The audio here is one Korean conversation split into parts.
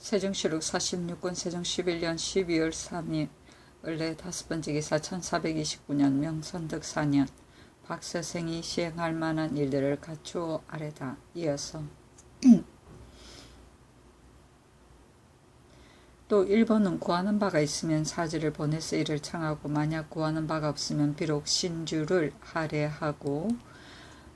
세종시록 46권 세종 11년 12월 3일 을래 다섯번째 기사 1429년 명선덕 4년 박서생이 시행할 만한 일들을 갖추어 아래다. 이어서 또 1번은 구하는 바가 있으면 사지를 보내서 이를 청하고 만약 구하는 바가 없으면 비록 신주를 할애하고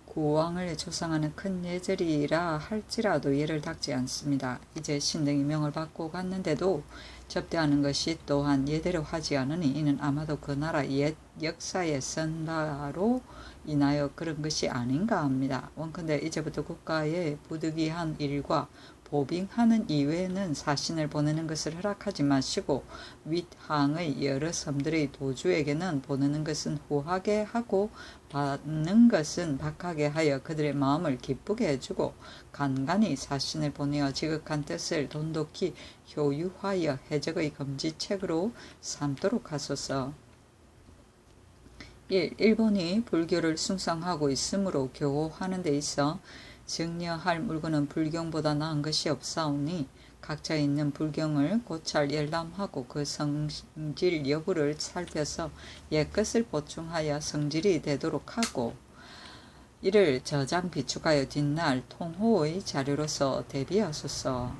구왕을 조상하는 큰 예절이라 할지라도 예를 닦지 않습니다. 이제 신등이 명을 받고 갔는데도 접대하는 것이 또한 예대로 하지 않으니 이는 아마도 그 나라 옛 역사에 선바로 인하여 그런 것이 아닌가 합니다. 원컨대 이제부터 국가의 부득이한 일과 보빙하는 이외에는 사신을 보내는 것을 허락하지 마시고 윗항의 여러 섬들의 도주에게는 보내는 것은 후하게 하고 받는 것은 박하게 하여 그들의 마음을 기쁘게 해주고 간간히 사신을 보내어 지극한 뜻을 돈독히 효유하여 해적의 금지책으로 삼도록 하소서. 1번이 불교를 숭상하고 있으므로 교호하는 데 있어 증려할 물건은 불경보다 나은 것이 없사오니 각자 있는 불경을 고찰 열람하고 그 성질 여부를 살펴서 옛것을 보충하여 성질이 되도록 하고 이를 저장 비축하여 뒷날 통호의 자료로서 대비하소서.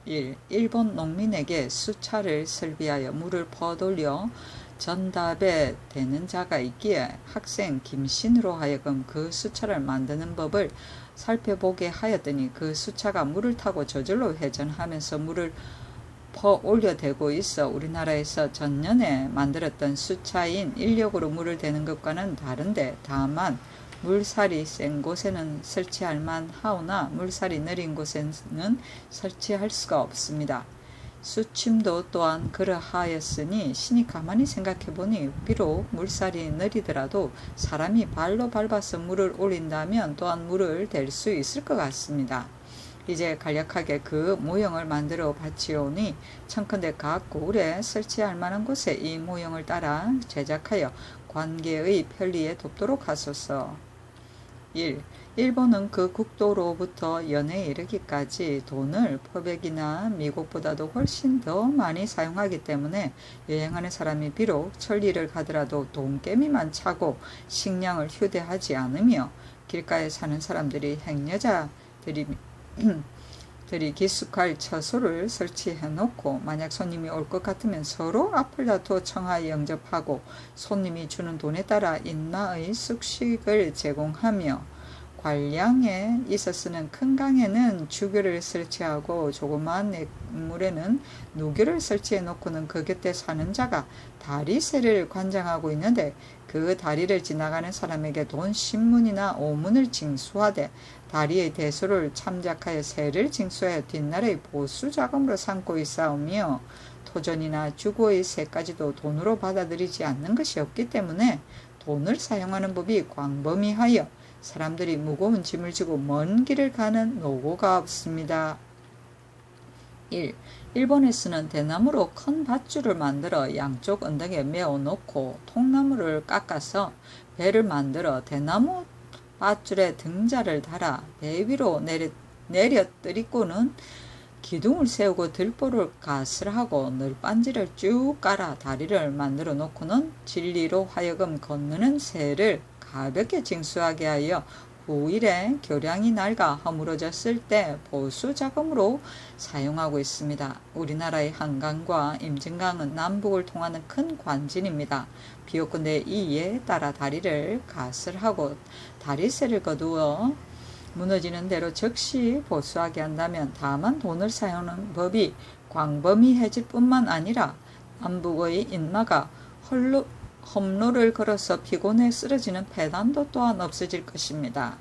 1번 농민에게 수차를 설비하여 물을 퍼돌려 전답에 되는 자가 있기에 학생 김신으로 하여금 그 수차를 만드는 법을 살펴보게 하였더니 그 수차가 물을 타고 저절로 회전하면서 물을 퍼 올려대고 있어 우리나라에서 전년에 만들었던 수차인 인력으로 물을 대는 것과는 다른데 다만 물살이 센 곳에는 설치할 만하오나 물살이 느린 곳에는 설치할 수가 없습니다. 수침도 또한 그러하였으니 신이 가만히 생각해보니 비록 물살이 느리더라도 사람이 발로 밟아서 물을 올린다면 또한 물을 댈 수 있을 것 같습니다. 이제 간략하게 그 모형을 만들어 바치오니 청컨대 각 고을에 설치할 만한 곳에 이 모형을 따라 제작하여 관계의 편리에 돕도록 하소서. 1번은 그 국도로부터 연해에 이르기까지 돈을 포백이나 미국보다도 훨씬 더 많이 사용하기 때문에 여행하는 사람이 비록 천리를 가더라도 돈깨미만 차고 식량을 휴대하지 않으며 길가에 사는 사람들이 행여자들이 기숙할 처소를 설치해 놓고 만약 손님이 올 것 같으면 서로 앞을 다투어 청하에 영접하고 손님이 주는 돈에 따라 인마의 숙식을 제공하며 관량에 있어서는 큰 강에는 주교를 설치하고 조그마한 물에는 누교를 설치해 놓고는 그 곁에 사는 자가 다리새를 관장하고 있는데 그 다리를 지나가는 사람에게 돈 10문이나 5문을 징수하되 다리의 대소를 참작하여 세를 징수하여 뒷날의 보수 자금으로 삼고 있사오며 토전이나 주고의 세까지도 돈으로 받아들이지 않는 것이 없기 때문에 돈을 사용하는 법이 광범위하여 사람들이 무거운 짐을 지고 먼 길을 가는 노고가 없습니다. 1번에서는 대나무로 큰 밧줄을 만들어 양쪽 언덕에 메어 놓고 통나무를 깎아서 배를 만들어 대나무 밧줄에 등자를 달아 배 위로 내려뜨리고는 기둥을 세우고 들보를 가슬하고 널빤지를 쭉 깔아 다리를 만들어 놓고는 진리로 하여금 건너는 새를 가볍게 징수하게 하여 후일에 교량이 낡아 허물어졌을 때 보수 자금으로 사용하고 있습니다. 우리나라의 한강과 임진강은 남북을 통하는 큰 관진입니다. 비옥근대 이에 따라 다리를 가슬하고 다리새를 거두어 무너지는 대로 즉시 보수하게 한다면 다만 돈을 사용하는 법이 광범위해질 뿐만 아니라 남북의 인마가 험로를 걸어서 피곤해 쓰러지는 폐단도 또한 없어질 것입니다.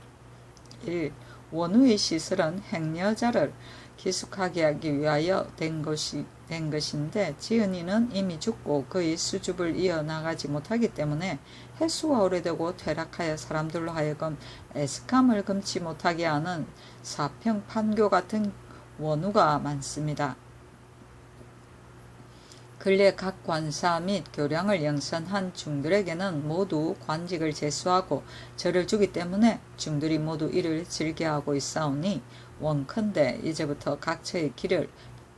1. 원우의 시설은 행여자를 기숙하게 하기 위하여 된 것인데 지은이는 이미 죽고 그의 수줍을 이어나가지 못하기 때문에 횟수가 오래되고 퇴락하여 사람들로 하여금 애석함을 금치 못하게 하는 사평판교 같은 원우가 많습니다. 근래 각 관사 및 교량을 영선한 중들에게는 모두 관직을 제수하고 절을 주기 때문에 중들이 모두 이를 즐겨하고 있사오니 원컨대 이제부터 각처의 길을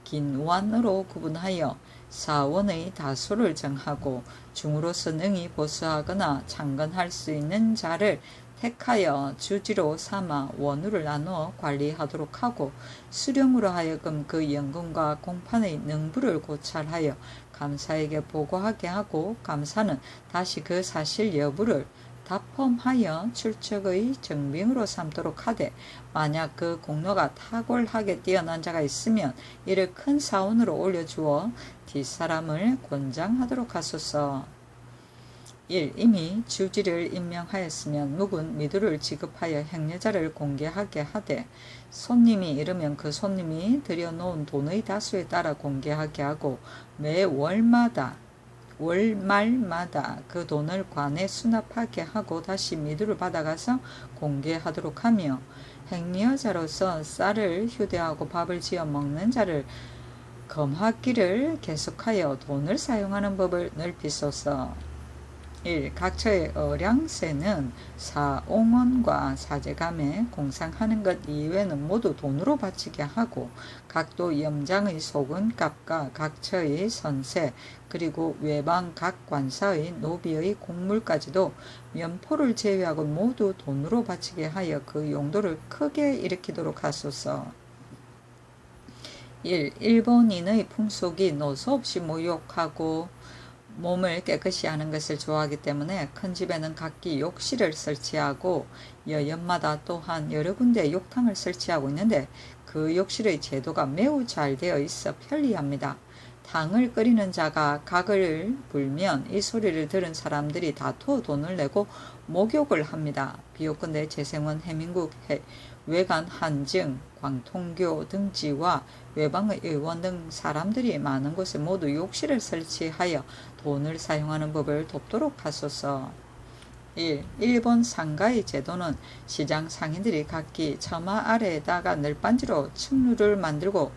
긴원으로 구분하여 사원의 다수를 정하고 중으로서 능히 보수하거나 창건할 수 있는 자를 택하여 주지로 삼아 원우를 나누어 관리하도록 하고 수령으로 하여금 그 연금과 공판의 능부를 고찰하여 감사에게 보고하게 하고 감사는 다시 그 사실 여부를 답험하여 출척의 증빙으로 삼도록 하되 만약 그 공로가 탁월하게 뛰어난 자가 있으면 이를 큰 사원으로 올려주어 뒷사람을 권장하도록 하소서. 1. 이미 주지를 임명하였으면 묵은 미두를 지급하여 행여자를 공개하게 하되 손님이 이르면 그 손님이 들여놓은 돈의 다수에 따라 공개하게 하고 매 월말마다 그 돈을 관에 수납하게 하고 다시 미두를 받아가서 공개하도록 하며 행여자로서 쌀을 휴대하고 밥을 지어 먹는 자를 검하기를 계속하여 돈을 사용하는 법을 넓히소서. 1. 각처의 어량세는 사옹원과 사제감에 공상하는 것 이외에는 모두 돈으로 바치게 하고 각도 염장의 소근값과 각처의 선세 그리고 외방 각 관사의 노비의 곡물까지도 면포를 제외하고 모두 돈으로 바치게 하여 그 용도를 크게 일으키도록 하소서. 1. 일본인의 풍속이 노소 없이 모욕하고 몸을 깨끗이 하는 것을 좋아하기 때문에 큰 집에는 각기 욕실을 설치하고 여연마다 또한 여러 군데 욕탕을 설치하고 있는데 그 욕실의 제도가 매우 잘 되어 있어 편리합니다. 탕을 끓이는 자가 각을 불면 이 소리를 들은 사람들이 다투어 돈을 내고 목욕을 합니다. 비옥건대 재생원 해민국 외관 한증 광통교 등지와 외방의 의원 등 사람들이 많은 곳에 모두 욕실을 설치하여 돈을 사용하는 법을 돕도록 하소서. 1. 일본 상가의 제도는 시장 상인들이 각기 처마 아래에다가 늘반지로 층루를 만들고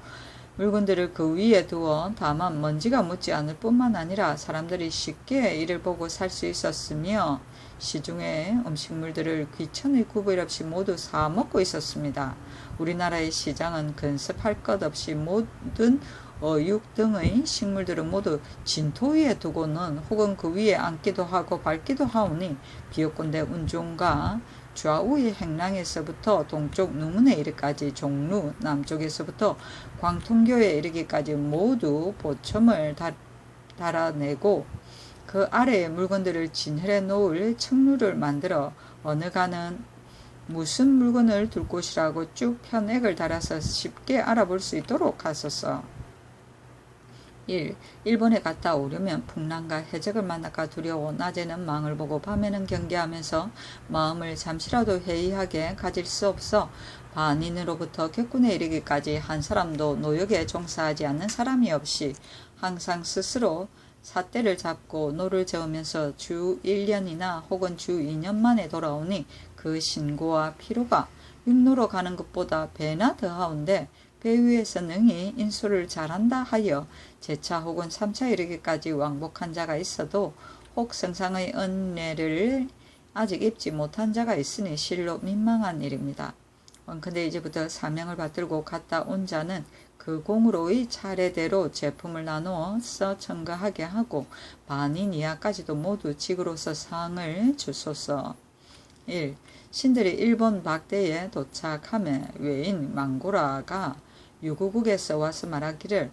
물건들을 그 위에 두어 다만 먼지가 묻지 않을 뿐만 아니라 사람들이 쉽게 이를 보고 살 수 있었으며 시중의 음식물들을 귀천의 구별 없이 모두 사 먹고 있었습니다. 우리나라의 시장은 근습할 것 없이 모든 어육 등의 식물들을 모두 진토 위에 두고는 혹은 그 위에 앉기도 하고 밟기도 하오니 비옥건대 운종과 좌우의 행랑에서부터 동쪽 누문에 이르기까지 종루, 남쪽에서부터 광통교에 이르기까지 모두 보첨을 달아내고 그 아래에 물건들을 진열해 놓을 층루를 만들어 어느 가는 무슨 물건을 둘 곳이라고 쭉 편액을 달아서 쉽게 알아볼 수 있도록 하소서. 1. 일본에 갔다 오려면 풍랑과 해적을 만날까 두려워 낮에는 망을 보고 밤에는 경계하면서 마음을 잠시라도 회의하게 가질 수 없어 반인으로부터 객군에 이르기까지 한 사람도 노역에 종사하지 않는 사람이 없이 항상 스스로 삿대를 잡고 노를 저으면서 주 1년이나 혹은 주 2년 만에 돌아오니 그 신고와 피로가 육로로 가는 것보다 배나 더하온데 배 위에서 능히 인수를 잘한다 하여 제차 혹은 3차 이르기까지 왕복한 자가 있어도 혹 성상의 은혜를 아직 입지 못한 자가 있으니 실로 민망한 일입니다. 원컨대 이제부터 사명을 받들고 갔다 온 자는 그 공으로의 차례대로 제품을 나누어서 첨가하게 하고 반인 이하까지도 모두 직으로서 상을 주소서. 1. 신들이 일본 박대에 도착함에 외인 망고라가 유구국에서 와서 말하기를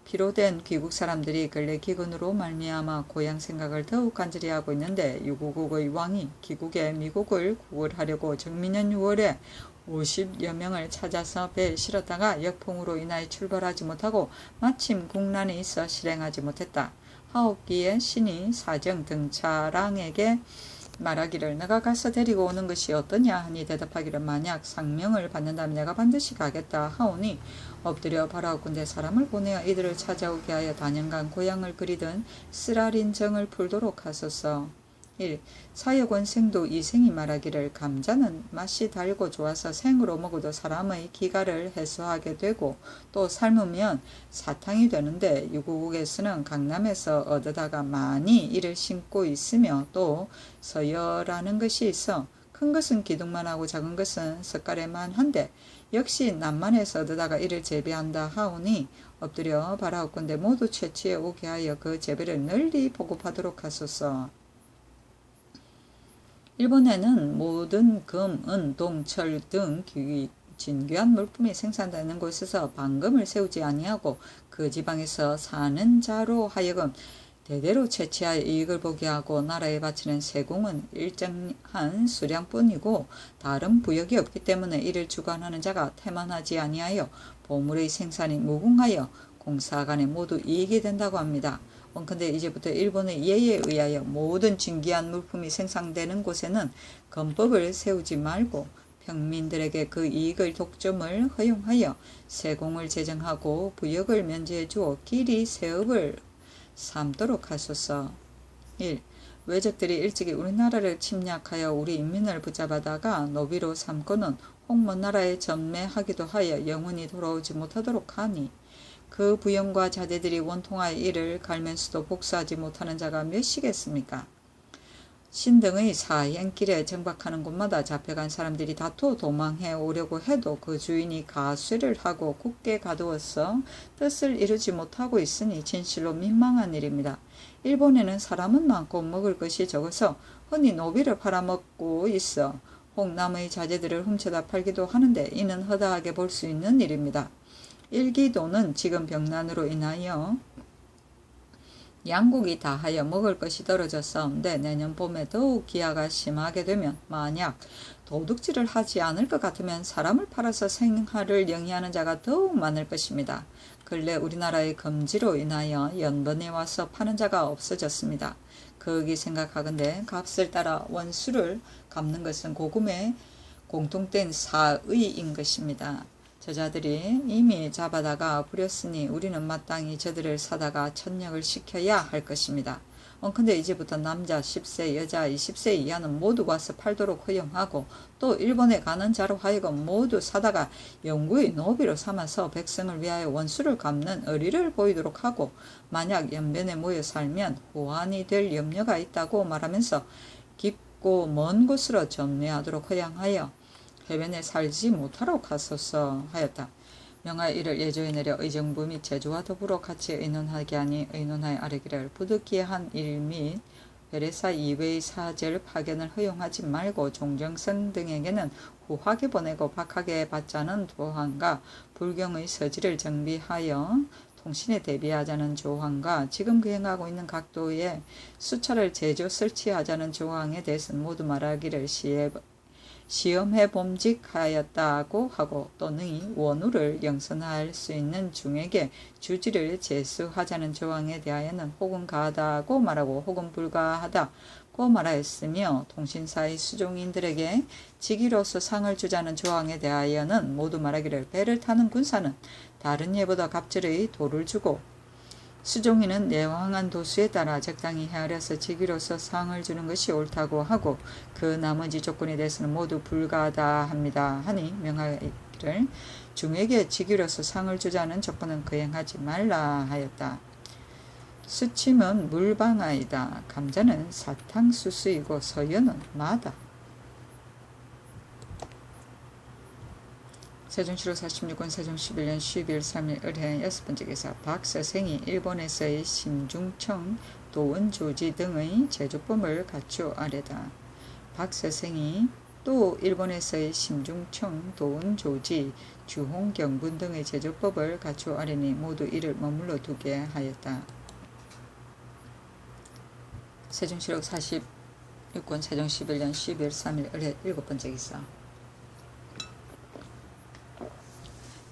피로된 귀국 사람들이 근래 기근으로 말미암아 고향 생각을 더욱 간절히 하고 있는데 유구국의 왕이 귀국에 미국을 구걸하려고 정민년 6월에 50여 명을 찾아서 배에 실었다가 역풍으로 인하여 출발하지 못하고 마침 국난이 있어 실행하지 못했다. 하옵기에 신이 사정 등차랑에게 말하기를 내가 가서 데리고 오는 것이 어떠냐 하니 대답하기를 만약 상명을 받는다면 내가 반드시 가겠다 하오니 엎드려 바라옵건대 사람을 보내어 이들을 찾아오게 하여 단연간 고향을 그리던 쓰라린 정을 풀도록 하소서. 1. 사역원생도 이생이 말하기를 감자는 맛이 달고 좋아서 생으로 먹어도 사람의 기가를 해소하게 되고 또 삶으면 사탕이 되는데 유구국에서는 강남에서 얻어다가 많이 이를 심고 있으며 또 서열하는 것이 있어 큰 것은 기둥만 하고 작은 것은 석가래만 한데 역시 남만에서 얻다가 이를 재배한다 하오니 엎드려 바라옵건대 모두 채취해 오게 하여 그 재배를 널리 보급하도록 하소서. 일본에는 모든 금, 은, 동, 철 등 진귀한 물품이 생산되는 곳에서 방금을 세우지 아니하고 그 지방에서 사는 자로 하여금 대대로 채취하여 이익을 보게 하고 나라에 바치는 세공은 일정한 수량뿐이고 다른 부역이 없기 때문에 이를 주관하는 자가 태만하지 아니하여 보물의 생산이 무궁하여 공사간에 모두 이익이 된다고 합니다. 근데 이제부터 일본의 예에 의하여 모든 진귀한 물품이 생산되는 곳에는 검법을 세우지 말고 평민들에게 그 이익을 독점을 허용하여 세공을 제정하고 부역을 면제해 주어 길이 세업을 삼도록 하소서. 1. 외적들이 일찍이 우리나라를 침략하여 우리 인민을 붙잡아다가 노비로 삼고는 혹먼 나라에 전매하기도 하여 영원히 돌아오지 못하도록 하니 그 부영과 자대들이 원통하여 이를 갈면서도 복수하지 못하는 자가 몇이겠습니까? 신등의 사행길에 정박하는 곳마다 잡혀간 사람들이 다투어 도망해 오려고 해도 그 주인이 가쇠를 하고 굳게 가두어서 뜻을 이루지 못하고 있으니 진실로 민망한 일입니다. 일본에는 사람은 많고 먹을 것이 적어서 흔히 노비를 팔아먹고 있어 혹 남의 자재들을 훔쳐다 팔기도 하는데 이는 허다하게 볼 수 있는 일입니다. 일기도는 지금 병난으로 인하여 양국이 다하여 먹을 것이 떨어졌사온데 내년 봄에 더욱 기아가 심하게 되면 만약 도둑질을 하지 않을 것 같으면 사람을 팔아서 생활을 영위하는 자가 더욱 많을 것입니다. 근래 우리나라의 금지로 인하여 연번에 와서 파는 자가 없어졌습니다. 거기 생각하건대 값을 따라 원수를 갚는 것은 고금의 공통된 사의인 것입니다. 저자들이 이미 잡아다가 부렸으니 우리는 마땅히 저들을 사다가 천역을 시켜야 할 것입니다. 근데 이제부터 남자 10세, 여자 20세 이하는 모두 와서 팔도록 허용하고 또 일본에 가는 자로 하여금 모두 사다가 영구의 노비로 삼아서 백성을 위하여 원수를 갚는 의리를 보이도록 하고 만약 연변에 모여 살면 호환이 될 염려가 있다고 말하면서 깊고 먼 곳으로 전매하도록 허용하여 해변에 살지 못하도록 하소서 하였다. 명하여 이를 예조에 내려 의정부 및 제주와 더불어 같이 의논하게 하니 의논하여 아뢰기를 부득이해 한 일 및 베레사 이외의 사제를 파견을 허용하지 말고 종정선 등에게는 후하게 보내고 박하게 받자는 조항과 불경의 서지를 정비하여 통신에 대비하자는 조항과 지금 거행하고 있는 각도의 수차를 제조 설치하자는 조항에 대해서는 모두 말하기를 시험해 봄직하였다고 하고 또 능히 원우를 영선할 수 있는 중에게 주지를 제수하자는 조항에 대하여는 혹은 가하다고 말하고 혹은 불가하다고 말하였으며 통신사의 수종인들에게 직위로서 상을 주자는 조항에 대하여는 모두 말하기를 배를 타는 군사는 다른 예보다 갑절의 도를 주고 수종인은 내왕한 도수에 따라 적당히 헤아려서 직위로서 상을 주는 것이 옳다고 하고 그 나머지 조건에 대해서는 모두 불가하다 합니다. 하니 명하기를 중에게 직위로서 상을 주자는 조건은 거행하지 말라 하였다. 수침은 물방아이다. 감자는 사탕수수이고 서연은 마다. 세종실록 46권 세종 11년 12일 3일 을해 6번째 기사 박서생이 일본에서의 심중청, 도원조지 등의 제조법을 갖추아래다. 박서생이 또 일본에서의 심중청, 도원조지, 주홍경분 등의 제조법을 갖추아래니 모두 이를 머물러 두게 하였다. 세종실록 46권 세종 11년 12일 3일 을해 7번째 기사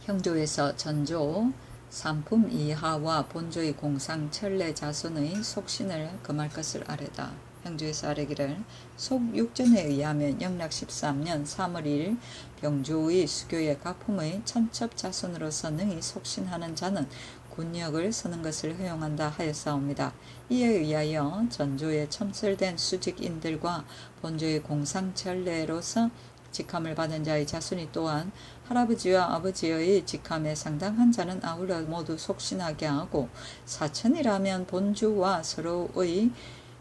형조에서 전조, 산품 이하와 본조의 공상 천례 자손의 속신을 금할 것을 아뢰다. 형조에서 아뢰기를 속육전에 의하면 영락 13년 3월 2일 병조의 수교의 가품의 천첩 자손으로서 능히 속신하는 자는 군역을 서는 것을 허용한다 하였사옵니다. 이에 의하여 전조에 첨설된 수직인들과 본조의 공상천례로서 직함을 받은 자의 자손이 또한 할아버지와 아버지의 직함에 상당한 자는 아울러 모두 속신하게 하고 사천이라면 본주와 서로의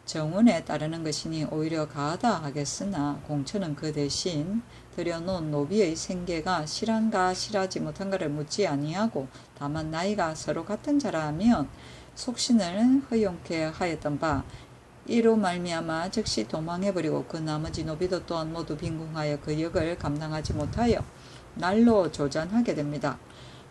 정운에 따르는 것이니 오히려 가하다 하겠으나 공처는 그 대신 들여놓은 노비의 생계가 실한가 실하지 못한가를 묻지 아니하고 다만 나이가 서로 같은 자라면 속신을 허용케 하였던 바 이로 말미암아 즉시 도망해버리고 그 나머지 노비도 또한 모두 빈궁하여 그 역을 감당하지 못하여 날로 조잔하게 됩니다.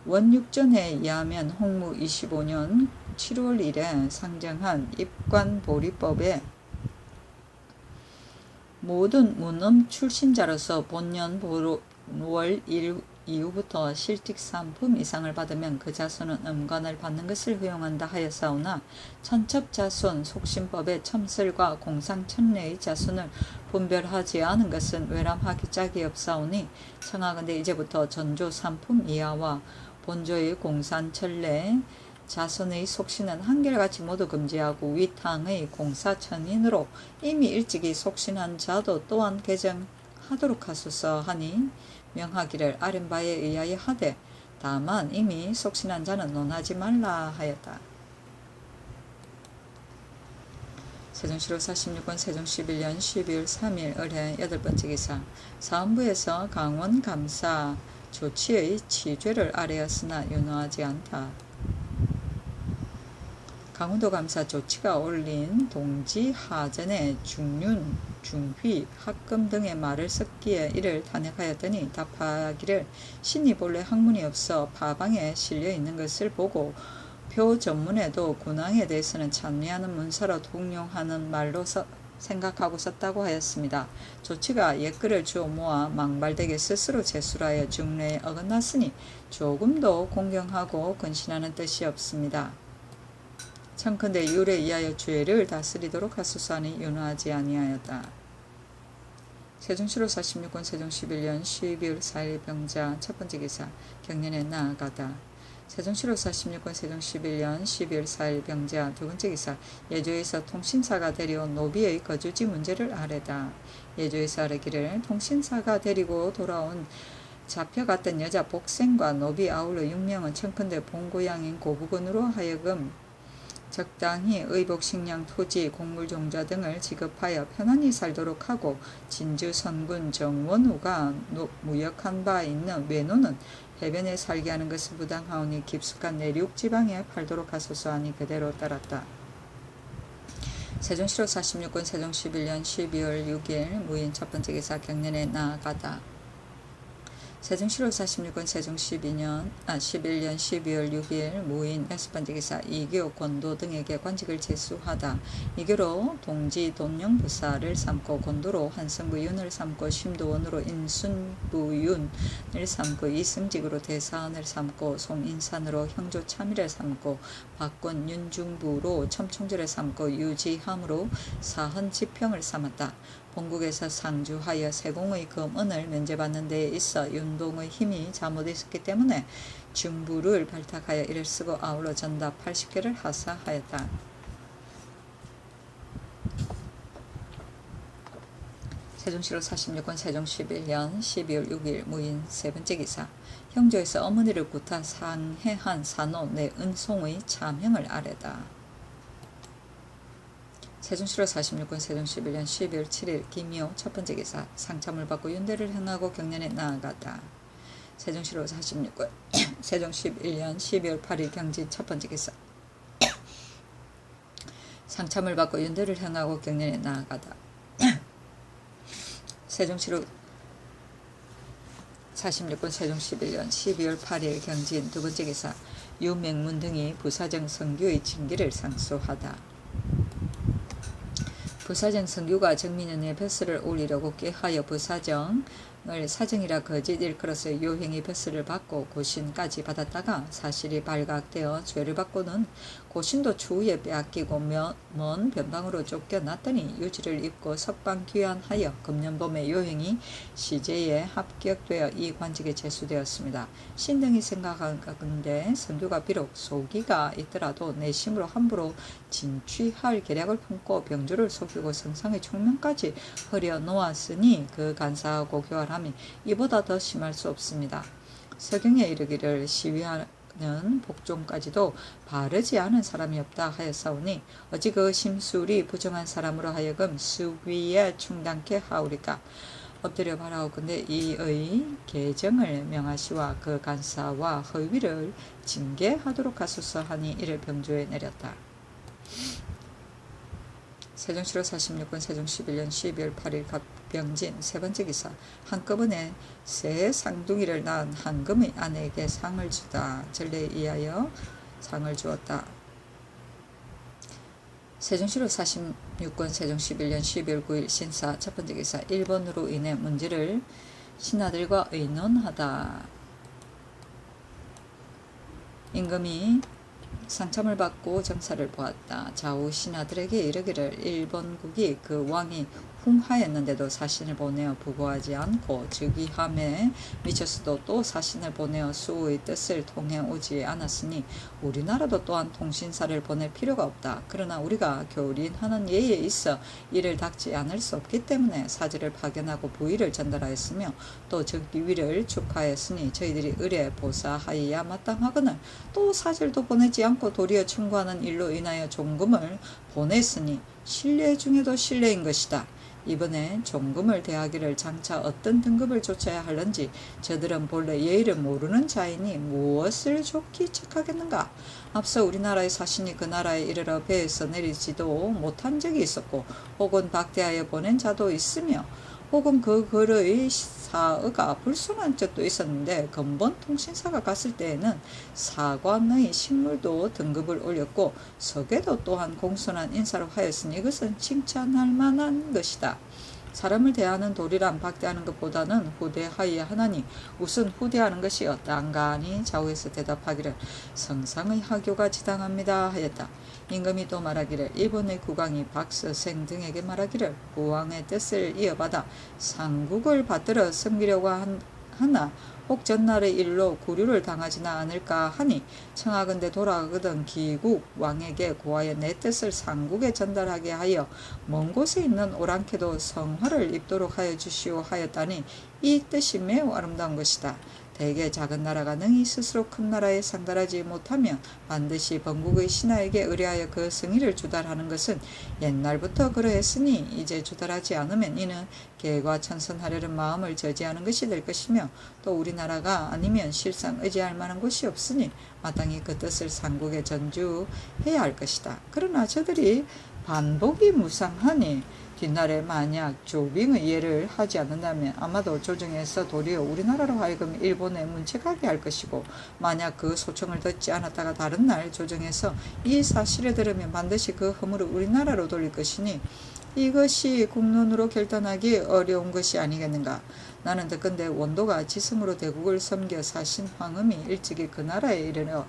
원육전에 의하면 홍무 25년 7월 1일에 상정한 입관보리법에 모든 문음 출신자로서 본년 월 1 이후부터 실직 3품 이상을 받으면 그 자손은 음관을 받는 것을 허용한다 하였사오나 천첩자손 속신법의 첨설과 공상천례의 자손을 분별하지 않은 것은 외람하기 짝이 없사오니 청하건대 이제부터 전조 3품 이하와 본조의 공산천례 자손의 속신은 한결같이 모두 금지하고 위탕의 공사천인으로 이미 일찍이 속신한 자도 또한 개정하도록 하소서 하니 명하기를 아랫바에 의하여 하되 다만 이미 속신한 자는 논하지 말라 하였다. 세종시로 46권 세종 11년 12월 3일 을해 8번째 기사 사헌부에서 강원감사 조치의 치죄를 아뢰었으나 윤호하지 않다. 강원도 감사 조치가 올린 동지 하전의 중륜, 중휘, 학금 등의 말을 섞기에 이를 탄핵하였더니 답하기를 신이 본래 학문이 없어 파방에 실려 있는 것을 보고 표 전문에도 군왕에 대해서는 찬미하는 문서로 통용하는 말로 생각하고 썼다고 하였습니다. 조치가 옛글을 주워 모아 망발되게 스스로 제술하여 중례에 어긋났으니 조금도 공경하고 근신하는 뜻이 없습니다. 청컨대 율에 의하여 죄를 다스리도록 하소서하니 윤호하지 아니하였다. 세종시로 46권 세종 11년 12월 4일 병자 첫번째 기사 경년에 나아가다. 세종시로 46권 세종 11년 12월 4일 병자 두번째 기사 예조에서 통신사가 데려온 노비의 거주지 문제를 아뢰다. 예조에서 아뢰기를 통신사가 데리고 돌아온 잡혀갔던 여자 복생과 노비 아울러 6명은 청컨대 본고향인 고부군으로 하여금 적당히 의복, 식량, 토지, 곡물종자 등을 지급하여 편안히 살도록 하고 진주 선군 정원우가 무역한 바 있는 외노는 해변에 살게 하는 것을 부당하오니 깊숙한 내륙 지방에 팔도록 하소서 하니 그대로 따랐다. 세종시로 46권 세종 11년 12월 6일 무인 첫번째 기사 경년에 나아가다. 세종시로 46권 세종 11년 12월 6일 무인 여섯번째 기사 이교 권도 등에게 관직을 제수하다. 이교로 동지 돈영부사를 삼고 권도로 한성부윤을 삼고 심도원으로 인순부윤을 삼고 이승직으로 대사원을 삼고 송인산으로 형조참의를 삼고 박권 윤중부로 첨총절을 삼고 유지함으로 사헌지평을 삼았다. 본국에서 상주하여 세공의 금은을 면제받는 데에 있어 윤동의 힘이 잘못있었기 때문에 중부를 발탁하여 이를 쓰고 아울러 전답 80개를 하사하였다. 세종시로 46권 세종 11년 12월 6일 무인 세번째 기사 형조에서 어머니를 구타 상해한 산호 내 은송의 차명을 아뢰다. 세종시로 46권 세종 11년 12월 7일 김효 첫번째 기사 상참을 받고 윤대를 행하고 경년에 나아갔다. 세종시로 46권 세종 11년 12월 8일 경진 첫번째 기사 상참을 받고 윤대를 행하고 경년에 나아가다. 세종시로 46권 세종 11년 12월 8일 경진 두번째 기사 유명문 등이 부사정 성규의 징계를 상소하다. 부사정 성규가 정민연의 벼슬을 올리려고 꾀하여 부사정을 사정이라 거짓 일컬어서 요행의 벼슬을 받고 고신까지 받았다가 사실이 발각되어 죄를 받고는 고신도 추후에 빼앗기고 먼 변방으로 쫓겨났더니 유지를 입고 석방 귀환하여 금년봄에 요행이 시제에 합격되어 이 관직에 제수되었습니다. 신등이 생각하건대 성규가 비록 소기가 있더라도 내심으로 함부로 진취할 계략을 품고 병조를 속이고 성상의 총명까지 허려 놓았으니 그 간사하고 교활함이 이보다 더 심할 수 없습니다. 서경에 이르기를 는 복종까지도 바르지 않은 사람이 없다 하였사오니 어찌 그 심술이 부정한 사람으로 하여금 수위에 충당케 하오리까. 엎드려 바라오건대 이의 계정을 명하시와 그 간사와 허위를 징계하도록 하소서 하니 이를 병조에 내렸다. 세종시로 46권 세종 11년 12월 8일 갑병진 세 번째 기사. 한꺼번에 새 쌍둥이를 낳은 한금의 아내에게 상을 주다. 전례에 의하여 상을 주었다. 세종시로 46권 세종 11년 12월 9일 신사 첫 번째 기사. 일본으로 인해 문제를 신하들과 의논하다. 임금이 상참을 받고 정사를 보았다. 좌우 신하들에게 이르기를 일본국이 그 왕이 흉하였는데도 사신을 보내어 부고하지 않고 즉위함에 미쳤어도 또 사신을 보내어 수호의 뜻을 통해 오지 않았으니 우리나라도 또한 통신사를 보낼 필요가 없다. 그러나 우리가 교린하는 예에 있어 이를 닥지 않을 수 없기 때문에 사제를 파견하고 부의를 전달하였으며 또 즉위를 축하하였으니 저희들이 의뢰 보사하여야 마땅하거늘 또 사절도 보내지 않고 도리어 청구하는 일로 인하여 종금을 보냈으니 신뢰 중에도 신뢰인 것이다. 이번에 종금을 대하기를 장차 어떤 등급을 좇아야 하는지 저들은 본래 예의를 모르는 자이니 무엇을 좋기 척하겠는가. 앞서 우리나라의 사신이 그 나라에 이르러 배에서 내리지도 못한 적이 있었고 혹은 박대하여 보낸 자도 있으며 혹은 그 글의 사의가 불순한 적도 있었는데 근본 통신사가 갔을 때에는 사관의 식물도 등급을 올렸고 서계도 또한 공손한 인사로 하였으니 이것은 칭찬할 만한 것이다. 사람을 대하는 도리란 박대하는 것보다는 후대하여야 하나니 우선 후대하는 것이 어떠한가 하니 좌우에서 대답하기를 성상의 하교가 지당합니다 하였다. 임금이 또 말하기를 일본의 국왕이 박서생 등에게 말하기를 부왕의 뜻을 이어받아 상국을 받들어 섬기려고 하나 혹 전날의 일로 구류를 당하지는 않을까 하니 청하건대 돌아가거든 기국 왕에게 고하여 내 뜻을 상국에 전달하게 하여 먼 곳에 있는 오랑캐도 성화를 입도록 하여 주시오 하였다니 이 뜻이 매우 아름다운 것이다. 대개 작은 나라가 능히 스스로 큰 나라에 상달하지 못하면 반드시 번국의 신하에게 의뢰하여 그 승의를 주달하는 것은 옛날부터 그러했으니 이제 주달하지 않으면 이는 개과천선하려는 마음을 저지하는 것이 될 것이며 또 우리나라가 아니면 실상 의지할 만한 곳이 없으니 마땅히 그 뜻을 상국에 전주해야 할 것이다. 그러나 저들이 반복이 무상하니 뒷날에 만약 조빙의 예를 하지 않는다면 아마도 조정에서 도리어 우리나라로 하여금 일본에 문책하게 할 것이고 만약 그 소청을 듣지 않았다가 다른 날 조정에서 이 사실을 들으면 반드시 그 허물을 우리나라로 돌릴 것이니 이것이 국론으로 결단하기 어려운 것이 아니겠는가. 나는 듣건대 원도가 지성으로 대국을 섬겨 사신 황음이 일찍이 그 나라에 이르러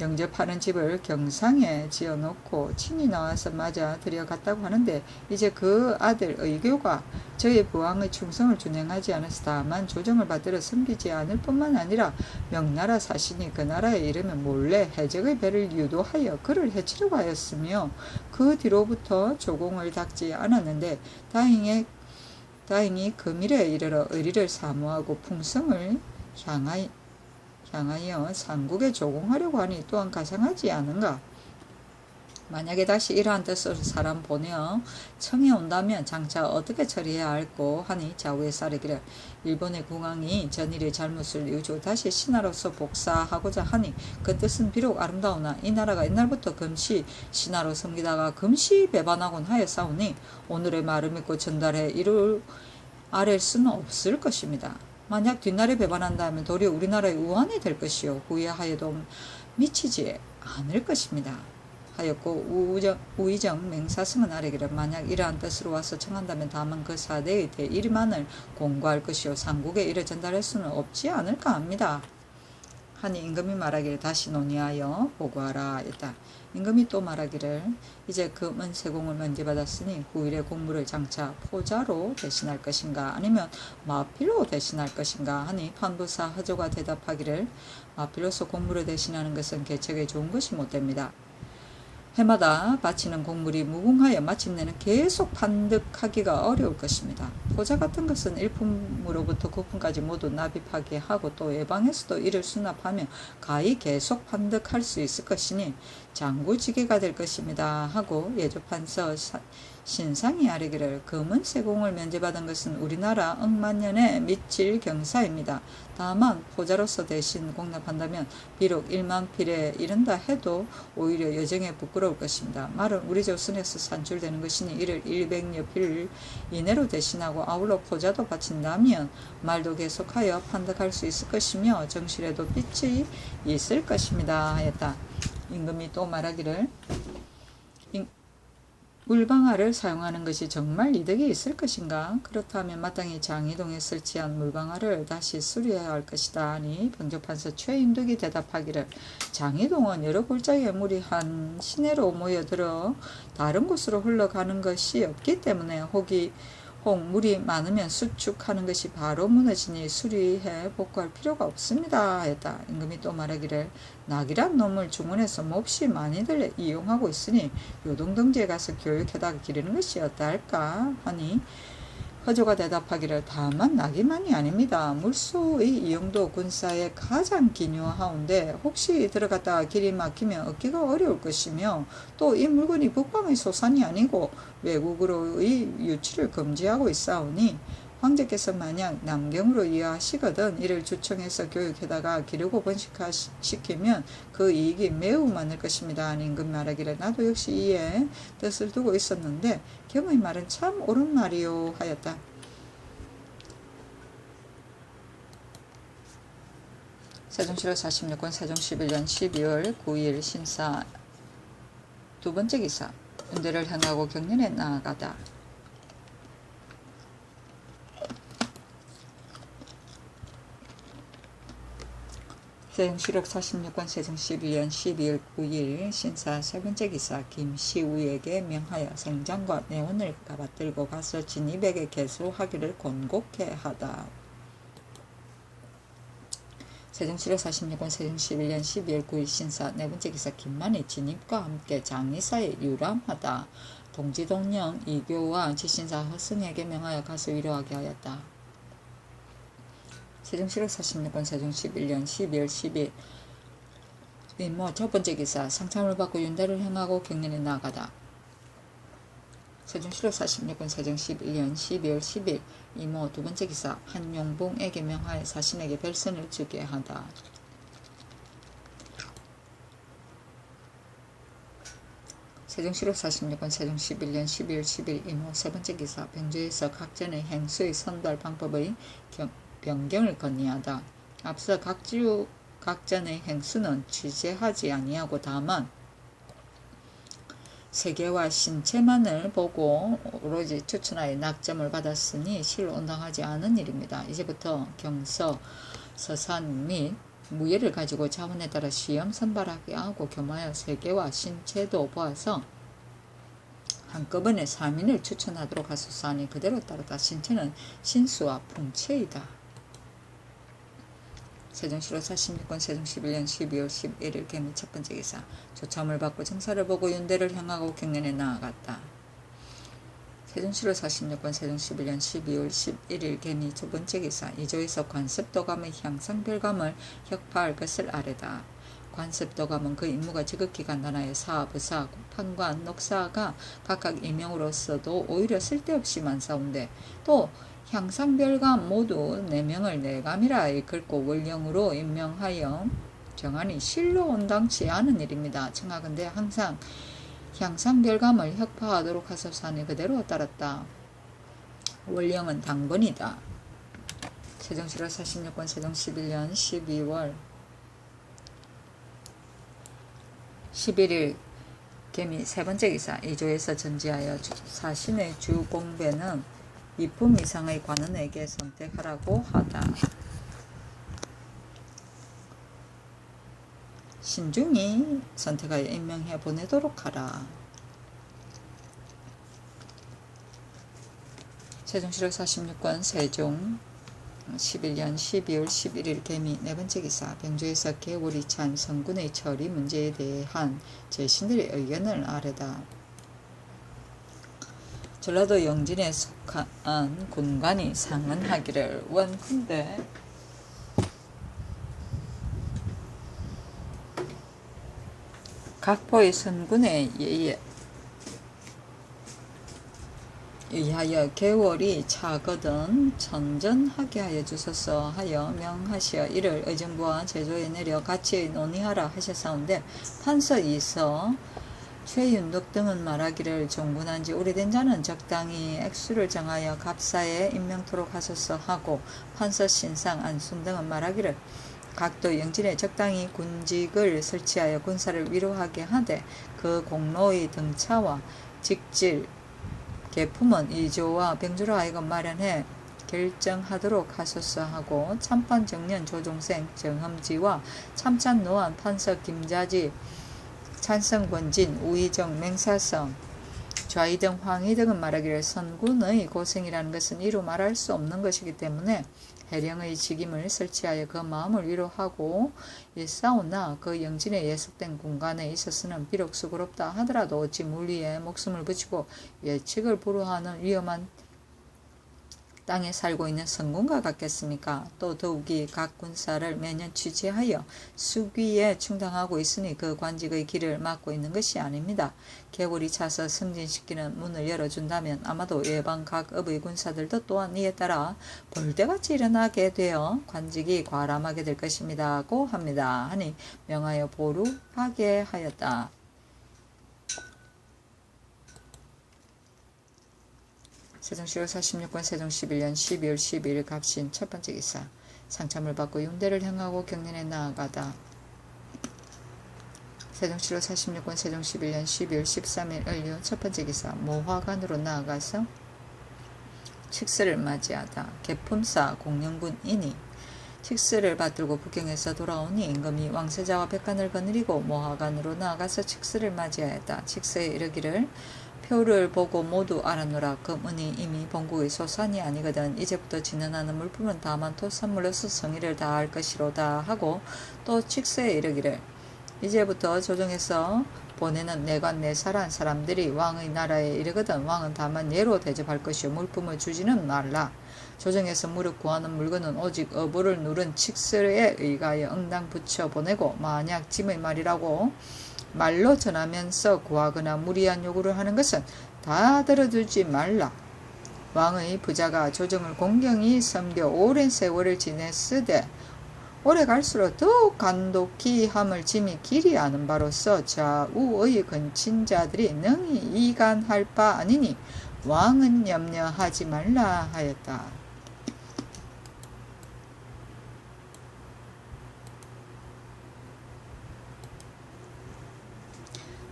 영접하는 집을 경상에 지어놓고 친히 나와서 맞아 들여갔다고 하는데 이제 그 아들 의교가 저의 부왕의 충성을 준행하지 않아서 다만 조정을 받들어 섬기지 않을 뿐만 아니라 명나라 사신이 그 나라에 이르면 몰래 해적의 배를 유도하여 그를 해치려고 하였으며 그 뒤로부터 조공을 닦지 않았는데 다행히 금일에 이르러 의리를 사모하고 풍성을 향하여 상국에 조공하려고 하니 또한 가상하지 않은가. 만약에 다시 이러한 뜻으로 사람 보내어 청해 온다면 장차 어떻게 처리해야 할꼬 하니 좌우에 사르기를 일본의 국왕이 전일의 잘못을 이유로 다시 신하로서 복사하고자 하니 그 뜻은 비록 아름다우나 이 나라가 옛날부터 금시 신하로 섬기다가 금시 배반하곤 하였사오니 오늘의 말을 믿고 전달해 이를 아랠 수는 없을 것입니다. 만약 뒷날에 배반한다면 도리어 우리나라의 우환이 될 것이요 후회하여도 미치지 않을 것입니다. 하였고 우의정 맹사승은 아래기를 만약 이러한 뜻으로 와서 청한다면 다만 그 사대의 대일만을 공고할 것이요 상국에 이를 전달할 수는 없지 않을까 합니다. 하니 임금이 말하기를 다시 논의하여 보고하라 했다. 임금이 또 말하기를 이제 금은 세공을 면제받았으니 후일의 공무를 장차 포자로 대신할 것인가 아니면 마필로 대신할 것인가 하니 판부사 허조가 대답하기를 마필로서 공무를 대신하는 것은 개척에 좋은 것이 못됩니다. 해마다 바치는 곡물이 무궁하여 마침내는 계속 판득하기가 어려울 것입니다. 포자 같은 것은 1품으로부터 9품까지 모두 납입하게 하고 또 외방에서도 이를 수납하며 가히 계속 판득할 수 있을 것이니 장구지게가 될 것입니다 하고 예조판서 신상이 아뢰기를 금은 세공을 면제받은 것은 우리나라 억만년에 미칠 경사입니다. 다만 포자로서 대신 공납한다면 비록 1만 필에 이른다 해도 오히려 여정에 부끄러울 것입니다. 말은 우리 조선에서 산출되는 것이니 이를 100여 필 이내로 대신하고 아울러 포자도 바친다면 말도 계속하여 판득할 수 있을 것이며 정실에도 빛이 있을 것입니다 하였다. 임금이 또 말하기를 물방아를 사용하는 것이 정말 이득이 있을 것인가? 그렇다면 마땅히 장이동에 설치한 물방아를 다시 수리해야 할 것이다 하니 병조판서 최인득이 대답하기를 장이동은 여러 골짜기의 물이 한 시내로 모여들어 다른 곳으로 흘러가는 것이 없기 때문에 혹 물이 많으면 수축하는 것이 바로 무너지니 수리해 복구할 필요가 없습니다 했다. 임금이 또 말하기를 낙이란 놈을 중원에서 몹시 많이들 이용하고 있으니 요동덩지에 가서 교육해다가 기르는 것이 어떠할까 하니 허조가 대답하기를 다만 낙이만이 아닙니다. 물소의 이용도 군사에 가장 기묘하온데 혹시 들어갔다가 길이 막히면 얻기가 어려울 것이며 또 이 물건이 북방의 소산이 아니고 외국으로의 유치를 금지하고 있사오니 황제께서 만약 남경으로 이하시거든 이를 주청해서 교육해다가 기르고 번식시키면 그 이익이 매우 많을 것입니다. 임금 말하기를 나도 역시 이에 뜻을 두고 있었는데 경의 말은 참 옳은 말이요 하였다. 세종실록 46권 세종 11년 12월 9일 신사 두 번째 기사 윤대를 향하고 경련에 나아가다. 세종실록 46권 세종 12년 12월 9일 신사 세 번째 기사 김시우에게 명하여 생장과 내원을 받들고 가서 진입에게 개수하기를 권고케 하다. 세종실록 46권 세종 11년 12월 9일 신사 네 번째 기사 김만이 진입과 함께 장리사에 유람하다. 동지동령 이교와 지신사 허승에게 명하여 가서 위로하게 하였다. 세종실록 46권 세종 11년 12월 10일 이모 첫 번째 기사 상참을 받고 윤대를 향하고 경련에 나아가다. 세종실록 46권 세종 11년 12월 10일 이모 두 번째 기사 한용봉에게 명하여 사신에게 별선을 주게 하다. 세종실록 46권 세종 11년 12월 10일 이모 세 번째 기사 병조에서 각전의 행수의 선발 방법의 변경을 건의하다. 앞서 각전의 행수는 취재하지 아니하고 다만 세계와 신체만을 보고 오로지 추천하여 낙점을 받았으니 실로 온당하지 않은 일입니다. 이제부터 경서, 서산 및 무예를 가지고 자원에 따라 시험 선발하게 하고 겸하여 세계와 신체도 보아서 한꺼번에 3인을 추천하도록 하소서하니 그대로 따르다. 신체는 신수와 풍체이다. 세종실록 46권 세종 11년 12월 11일 개미 첫 번째 기사 조참을 받고 정사를 보고 윤대를 향하고 경련에 나아갔다. 세종실록 46권 세종 11년 12월 11일 개미 두 번째 기사 이조에서 관습도감의 향상별감을 혁파할 것을 아뢰다. 관습도감은 그 임무가 지극히 간단하여 사, 부사, 판관, 녹사가 각각 임명으로서도 오히려 쓸데없이 많사온데 또 향상별감 모두 4명을 내감이라 이끌고 원령으로 임명하여 정하니 실로 온당치 않은 일입니다. 청하건대 항상 향상별감을 혁파하도록 하소서하니 그대로 따랐다. 원령은 당번이다. 세종실록 46권 세종 11년 12월 11일 개미 세 번째 기사 이조에서 전지하여 사신의 주공배는 2품 이상의 관원에게 선택하라고 하다. 신중히 선택하여 임명해 보내도록 하라. 세종실록 46권 세종 11년 12월 11일 개미 네 번째 기사. 병조에서 개월이 찬 성군의 처리 문제에 대한 제신들의 의견을 아뢰다. 전라도 영진에 속한 군관이 상언하기를 원컨대 각포의 선군에 의하여 개월이 차거든 전전하게 하여 주소서 하여 명하시어 이를 의정부와 제조에 내려 같이 논의하라 하셨사온데 판서 이서 최윤덕 등은 말하기를 종군한 지 오래된 자는 적당히 액수를 정하여 갑사에 임명토록 하소서 하고 판서 신상 안순 등은 말하기를 각도 영진에 적당히 군직을 설치하여 군사를 위로하게 하되 그 공로의 등차와 직질 계품은 이조와 병조로 하여금 마련해 결정하도록 하소서 하고 참판 정년 조종생 정험지와 참찬 노안 판서 김자지 찬성 권진 우의정 맹사성 좌이등 황희 등은 말하기를 선군의 고생이라는 것은 이루 말할 수 없는 것이기 때문에 해령의 직임을 설치하여 그 마음을 위로하고 일사오나 그 영진에 예속된 군관에 있어서는 비록 수고롭다 하더라도 어찌 물리에 목숨을 붙이고 예측을 불허하는 위험한 땅에 살고 있는 선군과 같겠습니까? 또 더욱이 각 군사를 매년 취재하여 수기에 충당하고 있으니 그 관직의 길을 막고 있는 것이 아닙니다. 개월이 차서 승진시키는 문을 열어준다면 아마도 예방 각 업의 군사들도 또한 이에 따라 벌떼같이 일어나게 되어 관직이 과람하게 될 것입니다고 합니다. 하니 명하여 보루하게 하였다. 세종시로 46권 세종 11년 12월 12일 갑신 첫 번째 기사. 상참을 받고 융대를 향하고 경련에 나아가다. 세종시로 46권 세종 11년 12월 13일 을류 첫 번째 기사. 모화관으로 나아가서 칙스를 맞이하다. 개품사 공영군이니 칙스를 받들고 북경에서 돌아오니 임금이 왕세자와 백관을 거느리고 모화관으로 나아가서 칙스를 맞이하였다. 칙스에 이르기를 표를 보고 모두 알아노라. 금은이 이미 본국의 소산이 아니거든. 이제부터 진언하는 물품은 다만 토산물로서 성의를 다할 것이로다 하고 또 칙스에 이르기를 이제부터 조정에서 보내는 내관 내사란 사람들이 왕의 나라에 이르거든 왕은 다만 예로 대접할 것이요 물품을 주지는 말라. 조정에서 무릎 구하는 물건은 오직 어부를 누른 칙스에 의하여 응당 붙여 보내고 만약 짐의 말이라고 말로 전하면서 구하거나 무리한 요구를 하는 것은 다 들어주지 말라. 왕의 부자가 조정을 공경히 섬겨 오랜 세월을 지냈으되 오래 갈수록 더욱 간독히 함을 짐이 길이 아는 바로서 좌우의 근친자들이 능히 이간할 바 아니니 왕은 염려하지 말라 하였다.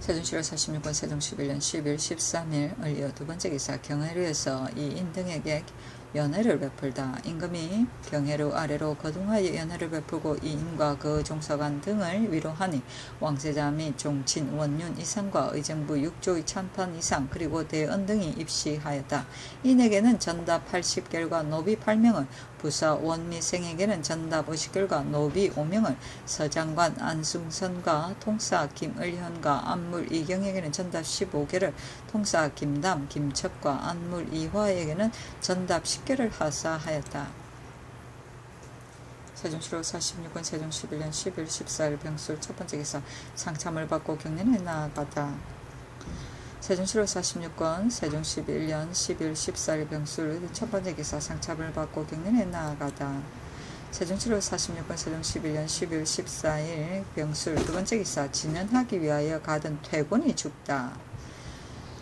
세종시로 46권 세종 11년 12월 13일 을려 두 번째 기사. 경혜루에서 이인 등에게 연회를 베풀다. 임금이 경혜루 아래로 거둥하여 연회를 베풀고 이인과 그 종서관 등을 위로하니 왕세자 및 종친 원륜 이상과 의정부 6조의 참판 이상 그리고 대언 등이 입시하였다. 인에게는 전답 80결과 노비 8명을 부사 원미생에게는 전답 50결과 노비 5명을 서장관 안승선과 통사 김을현과 안물 이경에게는 전답 15개를 통사 김담 김첩과 안물 이화에게는 전답 10개를 하사하였다. 세종시로 46권 세종 11년 11월 14일 병술 첫 번째 기사. 상참을 받고 경련에 나아가다. 세종시로 46권 세종 11년 12월 14일 병술 첫 번째 기사. 상참을 받고 경련에 나아가다. 세종시로 46권 세종 11년 12월 14일 병술 두 번째 기사. 진언하기 위하여 가던 퇴군이 죽다.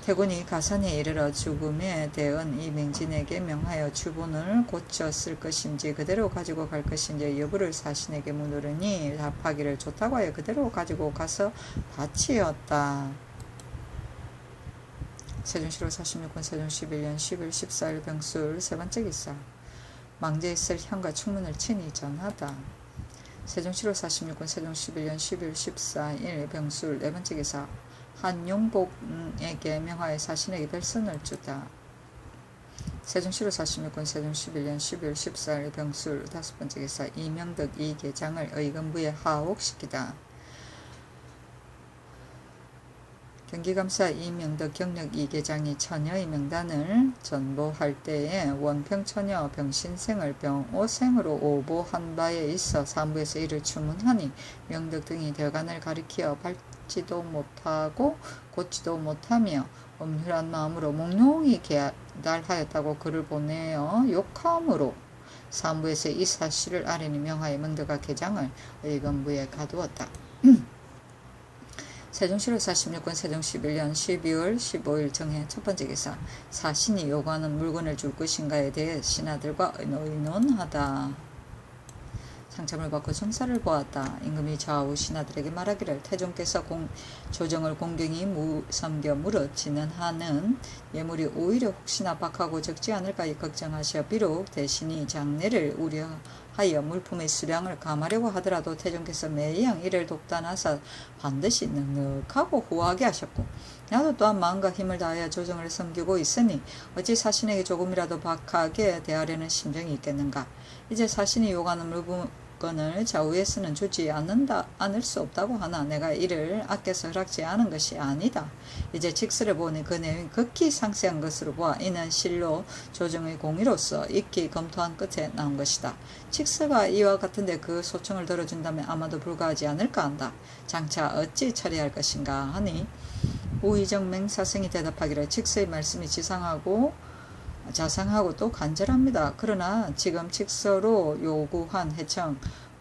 태군이 가산에 이르러 죽음에 대은 이 맹진에게 명하여 주본을 고쳐 쓸 것인지 그대로 가지고 갈 것인지 여부를 사신에게 묻으니 답하기를 좋다고 하여 그대로 가지고 가서 바치었다. 세종시로 46권 세종 11년 10월 14일 병술 세 번째 기사. 망제에 있을 향과 충문을 친히 전하다. 세종시로 46권 세종 11년 12월 14일 병술 네 번째 기사. 한용복에게 명하여 사신에게 별선을 주다. 세종시로 46군 세종 11년 12월 14일 병술 5번째 기사 이명덕 이 계장을 의금부에 하옥시키다. 경기감사 이명덕 경력 2계장이 처녀의 명단을 전보할 때에 원평처녀 병신생을 병오생으로 오보한 바에 있어 사무에서 이를 추문하니 명덕 등이 대간을 가리키어 밟지도 못하고 고치도 못하며 엄밀한 마음으로 몽롱히 계달하였다고 글을 보내어 욕함으로 사무에서 이 사실을 아뢰니 명하여 명덕가 계장을 의금부에 가두었다. 세종시로 46군 세종 11년 12월 15일 정해 첫번째 기사 사신이 요구하는 물건을 줄 것인가에 대해 신하들과 의논하다. 상참을 받고 정사를 보았다. 임금이 좌우 신하들에게 말하기를 태종께서 조정을 공경히 섬겨 물어지는 한은 예물이 오히려 혹시나 박하고 적지 않을까 걱정하셔 비록 대신이 장래를 우려하여 물품의 수량을 감하려고 하더라도 태종께서 매양 이를 독단하사 반드시 넉넉하고 후하게 하셨고 나도 또한 마음과 힘을 다하여 조정을 섬기고 있으니 어찌 사신에게 조금이라도 박하게 대하려는 심정이 있겠는가. 이제 사신이 요구하는 물건을 좌우에서는 주지 않을 수 없다고 하나 내가 이를 아껴서 허락지 않은 것이 아니다. 이제 직서를 보니 그 내용이 극히 상세한 것으로 보아 이는 실로 조정의 공의로서 익히 검토한 끝에 나온 것이다. 직서가 이와 같은데 그 소청을 들어준다면 아마도 불가하지 않을까 한다. 장차 어찌 처리할 것인가 하니 우의정 맹사성이 대답하기를 직서의 말씀이 자상하고 또 간절합니다. 그러나 지금 직서로 요구한 해청,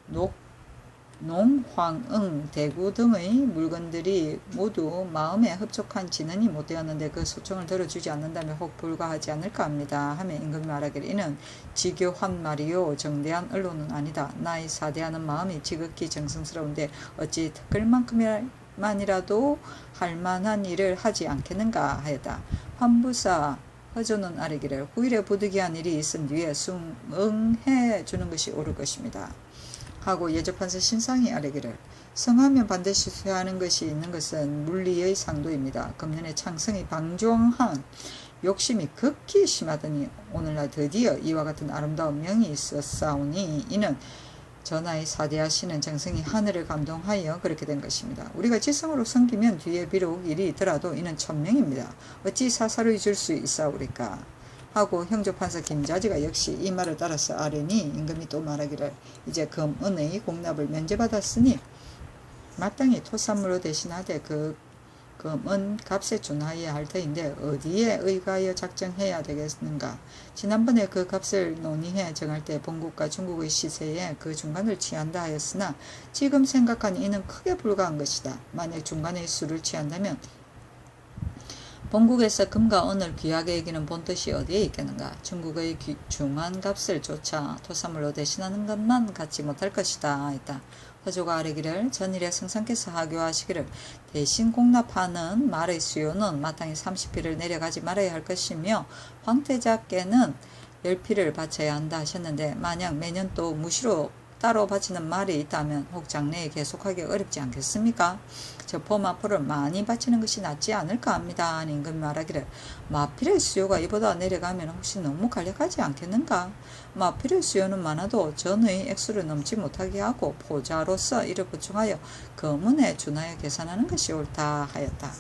농, 황, 대구 등의 물건들이 모두 마음에 흡족한 진언이 못되었는데 그 소청을 들어주지 않는다면 혹 불가하지 않을까 합니다. 하며 임금이 말하기를 이는 지교한 말이요 정대한 언론은 아니다. 나의 사대하는 마음이 지극히 정성스러운데 어찌 특글만큼만이라도 할 만한 일을 하지 않겠는가 하였다. 환부사 허조는 아뢰기를 후일에 부득이한 일이 있은 뒤에 응해 주는 것이 옳을 것입니다. 하고 예조판서 신상이 아뢰기를 성하면 반드시 수여하는 것이 있는 것은 물리의 상도입니다. 금년에 창성이 방종한 욕심이 극히 심하더니 오늘날 드디어 이와 같은 아름다운 명이 있었사오니 이는 전하의 사대하시는 정성이 하늘을 감동하여 그렇게 된 것입니다. 우리가 지성으로 섬기면 뒤에 비록 일이 있더라도 이는 천명입니다. 어찌 사사로이 줄 수 있사오리까 하고 형조판사 김자지가 역시 이 말을 따라서 아뢰니 임금이 또 말하기를 이제 금은의 공납을 면제받았으니 마땅히 토산물로 대신하되 그 금은 값에 준하여야 할 터인데 어디에 의가하여 작정해야 되겠는가. 지난번에 그 값을 논의해 정할 때 본국과 중국의 시세에 그 중간을 취한다 하였으나 지금 생각하니 이는 크게 불가한 것이다. 만약 중간의 수를 취한다면 본국에서 금과 은을 귀하게 여기는 본뜻이 어디에 있겠는가. 중국의 중한 값을 조차 토사물로 대신하는 것만 갖지 못할 것이다 했다. 허조가 아뢰기를 전일에 성상께서 하교하시기를 대신 공납하는 말의 수요는 마땅히 30피를 내려가지 말아야 할 것이며 황태자께는 10피를 바쳐야 한다 하셨는데 만약 매년 또 무시로 따로 바치는 말이 있다면 혹 장래에 계속하기 어렵지 않겠습니까? 저포 마포를 많이 바치는 것이 낫지 않을까 합니다. 임금이 말하기를 마필의 수요가 이보다 내려가면 혹시 너무 간략하지 않겠는가? 마필의 수요는 많아도 전의 액수를 넘지 못하게 하고 포자로서 이를 보충하여 금은에 준하여 계산하는 것이 옳다 하였다.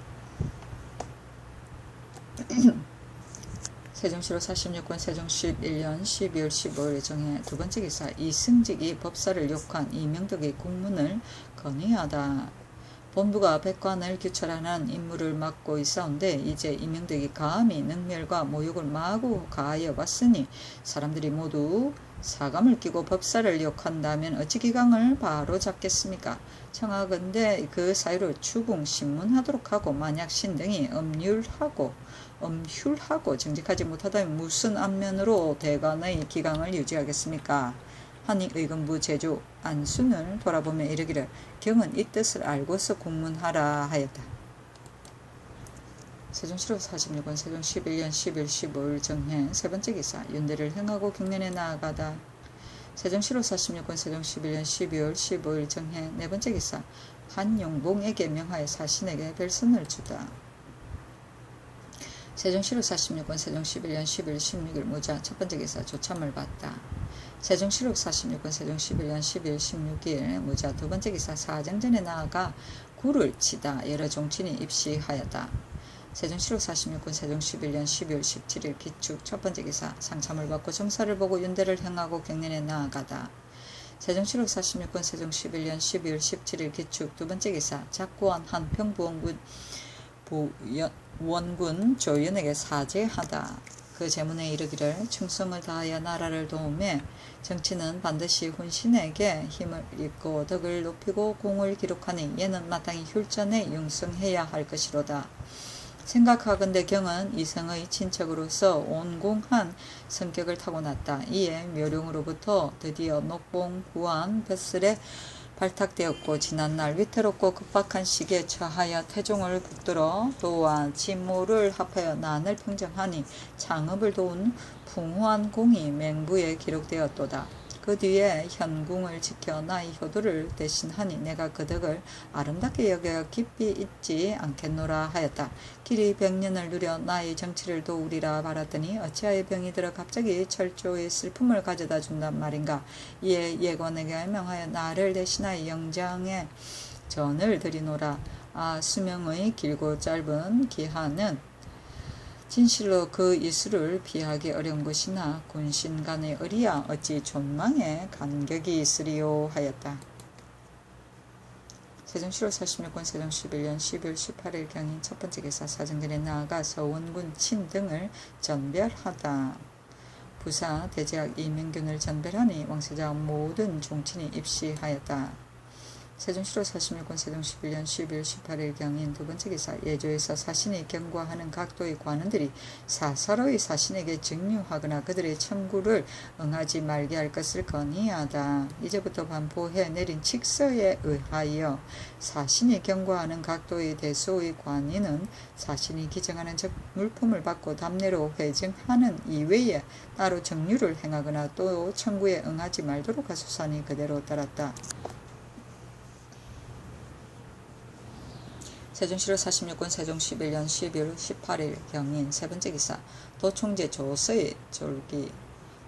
세종시로 46군 세종 11년 12월 15일 정해 두번째 기사 이승직이 법사를 욕한 이명덕의 국문을 건의하다. 본부가 백관을 규철하는 임무를 맡고 있사온데 이제 이명덕이 감히 능멸과 모욕을 마구 가하여 왔으니 사람들이 모두 사감을 끼고 법사를 욕한다면 어찌 기강을 바로 잡겠습니까? 청하건대 그 사유를 추궁 신문하도록 하고 만약 신등이 엄휼하고 정직하지 못하다면 무슨 안면으로 대관의 기강을 유지하겠습니까? 하니 의금부 제주 안순을 돌아보며 이르기를 경은 이 뜻을 알고서 국문하라 하였다. 세종시로 46원 세종 11년 11, 15일 정해 세번째 기사 윤대를 행하고 경련에 나아가다. 세종시로 46원 세종 11년 12월 15일 정해 네번째 기사 한용봉에게 명하여 사신에게 별선을 주다. 세종 7월 46년 세종 11년 12월 16일 무자 첫 번째 기사 조참을 받다. 세종 7월 46년 세종 11년 12월 16일 무자 두 번째 기사 사정전에 나아가 굴을 치다 여러 종친이 입시하였다. 세종 7월 46년 세종 11년 12월 17일 기축 첫 번째 기사 상참을 받고 정사를 보고 윤대를 행하고 경련에 나아가다. 세종 7월 46년 세종 11년 12월 17일 기축 두 번째 기사 작고한 한평부원군 원군 조연에게 사죄하다. 그 제문에 이르기를 충성을 다하여 나라를 도우며 정치는 반드시 훈신에게 힘을 입고 덕을 높이고 공을 기록하니 얘는 마땅히 율전에 융성해야 할 것이로다. 생각하건대 경은 이성의 친척으로서 온공한 성격을 타고났다. 이에 묘룡으로부터 드디어 녹봉 후한 뱃슬에 발탁되었고 지난날 위태롭고 급박한 시기에 처하여 태종을 붙들어 또한 진모를 합하여 난을 평정하니 창업을 도운 풍후한 공이 맹부에 기록되었도다. 그 뒤에 현궁을 지켜 나의 효도를 대신하니 내가 그 덕을 아름답게 여겨 깊이 잊지 않겠노라 하였다. 길이 100년을 누려 나의 정치를 도우리라 바랐더니 어찌하여 병이 들어 갑자기 철조의 슬픔을 가져다 준단 말인가. 이에 예관에게 명하여 나를 대신하여 영장에 전을 드리노라. 수명의 길고 짧은 기한은 진실로 그 이수를 피하기 어려운 것이나 군신간의 의리야 어찌 존망의 간격이 있으리요 하였다. 세종 7월 46년 세종 11년 12월 18일 경인 첫 번째 기사 사정전에 나아가서 원군 친 등을 전별하다. 부사 대제학 이명균을 전별하니 왕세자 모든 종친이 입시하였다. 세종 7월 46년 세종 11년 12월 18일 경인 두 번째 기사 예조에서 사신이 경과하는 각도의 관원들이 사사로이 사신에게 증류하거나 그들의 청구를 응하지 말게 할 것을 건의하다. 이제부터 반포해 내린 칙서에 의하여 사신이 경과하는 각도의 대소의 관인은 사신이 기정하는 물품을 받고 답례로 회증하는 이외에 따로 정류를 행하거나 또 청구에 응하지 말도록 하소서니 그대로 따랐다. 세종 7월 46년 세종 11년 12월 18일 경인 세 번째 기사 도총재 조서의 졸기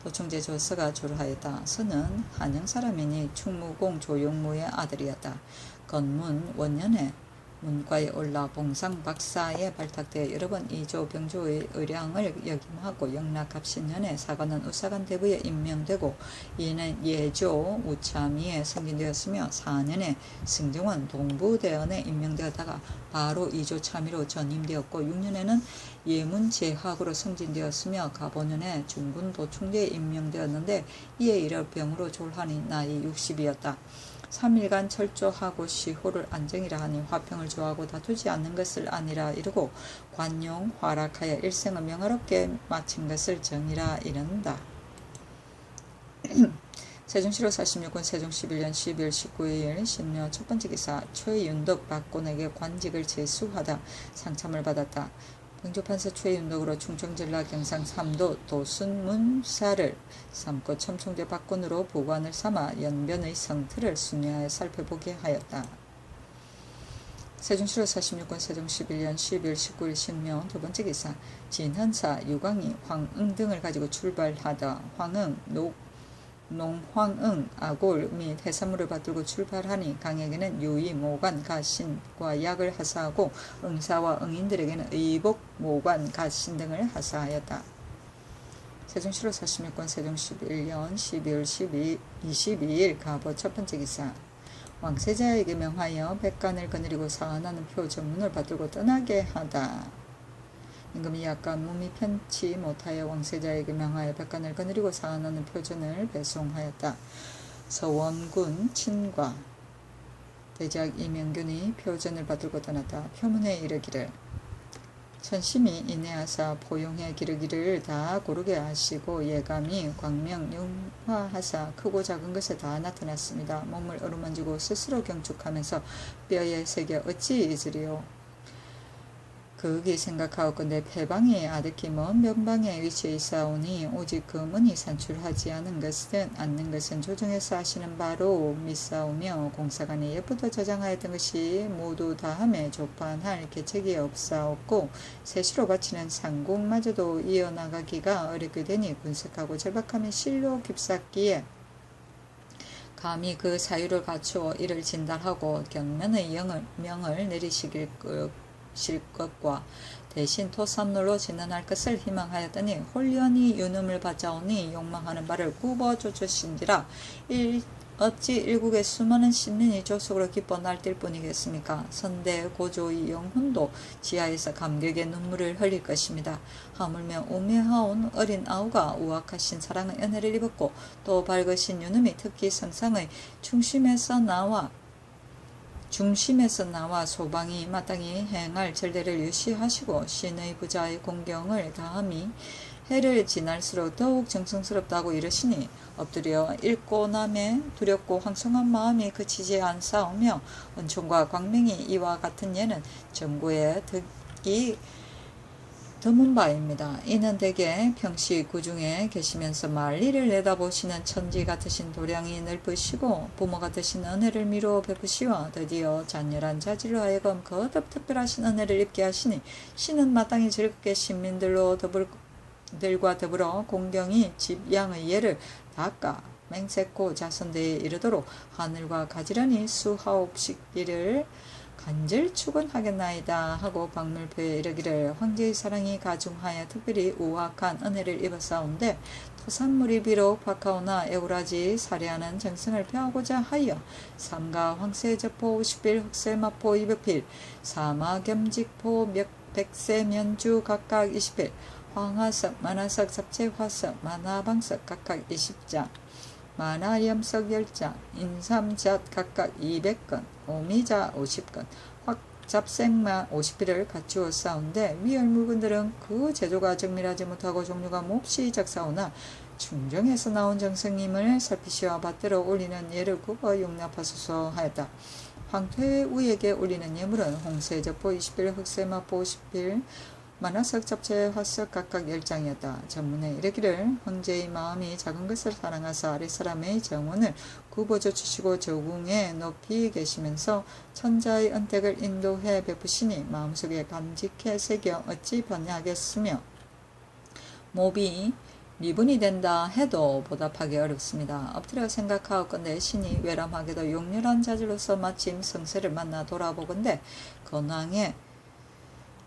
도총재 조서가 졸하였다. 서는 한영 사람이니 충무공 조용무의 아들이었다. 건문 원년에 문과에 올라 봉상 박사에 발탁되어 여러 번 이조 병조의 의량을 역임하고 영락갑신년에 사관은 우사관 대부에 임명되고 이는 예조 우참위에 승진되었으며 4년에 승정원 동부대원에 임명되었다가 바로 이조 참의로 전임되었고 6년에는 예문제학으로 승진되었으며 가보년에 중군 도충대에 임명되었는데 이에 이를 병으로 졸하니 나이 60이었다. 3일간 철조하고 시호를 안정이라 하니 화평을 좋아하고 다투지 않는 것을 아니라 이르고 관용 화락하여 일생을 명화롭게 마친 것을 정이라 이른다. 세종 7월 46년 세종 11년 12월 19일 신묘 첫 번째 기사 최윤덕 박곤에게 관직을 제수하다 상참을 받았다. 병조판서 최윤덕으로 충청전라 경상 3도 도순문사를 삼고 첨총대 박건으로 보관을 삼아 연변의 성틀을 순회하여 살펴보게 하였다. 세종 7월 46년 세종 11년 12월 19일 신묘 두 번째 기사 진헌사 유광이 황응 등을 가지고 출발하다. 황응 농황응 아골 및 해산물을 받들고 출발하니 강에게는 유의 모관 가신과 약을 하사하고 응사와 응인들에게는 의복 모관 가신 등을 하사하였다. 세종 7월 46년 세종 11년 12월 22일 가보 첫 번째 기사 왕세자에게 명하여 백관을 거느리고 사언하는 표정문을 받들고 떠나게 하다. 임금이 약간 몸이 편치 못하여 왕세자에게 명하여 백관을 거느리고 사언하는 표전을 배송하였다. 서원군 친과 대제학 이명균이 표전을 받들고 떠났다. 표문에 이르기를 천심이 인내하사 포용해 기르기를 다 고르게 하시고 예감이 광명 융화하사 크고 작은 것에 다 나타났습니다. 몸을 어루만지고 스스로 경축하면서 뼈에 새겨 어찌 잊으리요. 거기 생각하옵건대 패방이 아득히 먼 면방에 위치해 있사오니 오직 금은이 산출하지 않는 것은 조정해서 하시는 바로 믿사오며 공사관이 예부터 저장하였던 것이 모두 다함에 조판할 계책이 없사옵고 세시로 바치는 상공마저도 이어나가기가 어렵게 되니 군색하고 절박함이 실로 깊삭기에 감히 그 사유를 갖추어 이를 진달하고 경면의 명을 내리시길 것과 대신 토삼로로 진언할 것을 희망하였더니 홀련히 유능을 받자오니 욕망하는 바를 굽어 쫓으신지라 어찌 일국의 수많은 신민이 조속으로 기뻐 날뛸 뿐이겠습니까? 선대 고조의 영혼도 지하에서 감격의 눈물을 흘릴 것입니다. 하물며 우매하온 어린 아우가 우악하신 사랑의 은혜를 입었고 또 밝으신 유능이 특히 성상의 중심에서 나와 소방이 마땅히 행할 전례를 유시하시고 신의 부자의 공경을 다함이 해를 지날수록 더욱 정성스럽다고 이르시니 엎드려 읽고 남에 두렵고 황송한 마음이 그치지 않사오며 은총과 광명이 이와 같은 예는 전구에 듣기 드문 바입니다. 이는 대개 평시 구중에 계시면서 만리를 내다보시는 천지 같으신 도량이 넓으시고 부모 같으신 은혜를 미루어 베푸시와 드디어 잔열한 자질로 하여금 거듭 특별하신 은혜를 입게 하시니 신은 마땅히 즐겁게 신민들과 더불어 공경이 집양의 예를 닦아 맹세코 자선대에 이르도록 하늘과 가지런히 수하옵시기를 간절 축원하겠나이다 하고 박물표에 이르기를 황제의 사랑이 가중하여 특별히 우악한 은혜를 입었사온데 토산물이 비록 박하오나 에우라지 살해하는 정성을 표하고자 하여 삼가 황새저포 50필 흑셀마포 200필 사마겸직포 백세면주 각각 20필 황화석 만화석 잡채화석 만화방석 각각 20장 만화염석 10장, 인삼잣 각각 200건, 오미자 50건, 확잡생마 50필을 갖추어 싸운데 위할 물건들은 그 제조가 정밀하지 못하고 종류가 몹시 적사오나 충정에서 나온 정성임을 살피시와 받들어 올리는 예를 굽어 용납하소서 하였다. 황퇴 우에게 올리는 예물은 홍세저포 20필, 흑세마포 50필, 만화석 잡채 화석 각각 10장이었다. 전문에 이르기를 황제의 마음이 작은 것을 사랑하사 아랫사람의 정원을 굽어줘 주시고 저궁에 높이 계시면서 천자의 은택을 인도해 베푸시니 마음속에 감직해 새겨 어찌 번뇌하겠으며 몹이 미분이 된다 해도 보답하기 어렵습니다. 엎드려 생각하옵건대 신이 외람하게도 용렬한 자질로서 마침 성세를 만나 돌아보건대 건왕의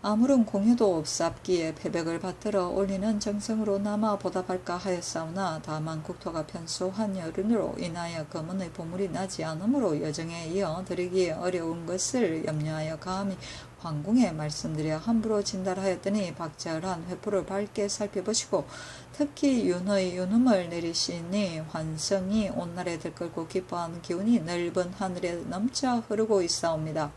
아무런 공유도 없사옵기에 패백을 받들어 올리는 정성으로 남아 보답할까 하였사오나 다만 국토가 편소한 여름으로 인하여 검은의 보물이 나지 않으므로 여정에 이어 드리기에 어려운 것을 염려하여 감히 황궁에 말씀드려 함부로 진달하였더니 박절한 회포를 밝게 살펴보시고 특히 윤의 윤음을 내리시니 환성이 온날에 들끓고 기뻐하는 기운이 넓은 하늘에 넘쳐 흐르고 있사옵니다.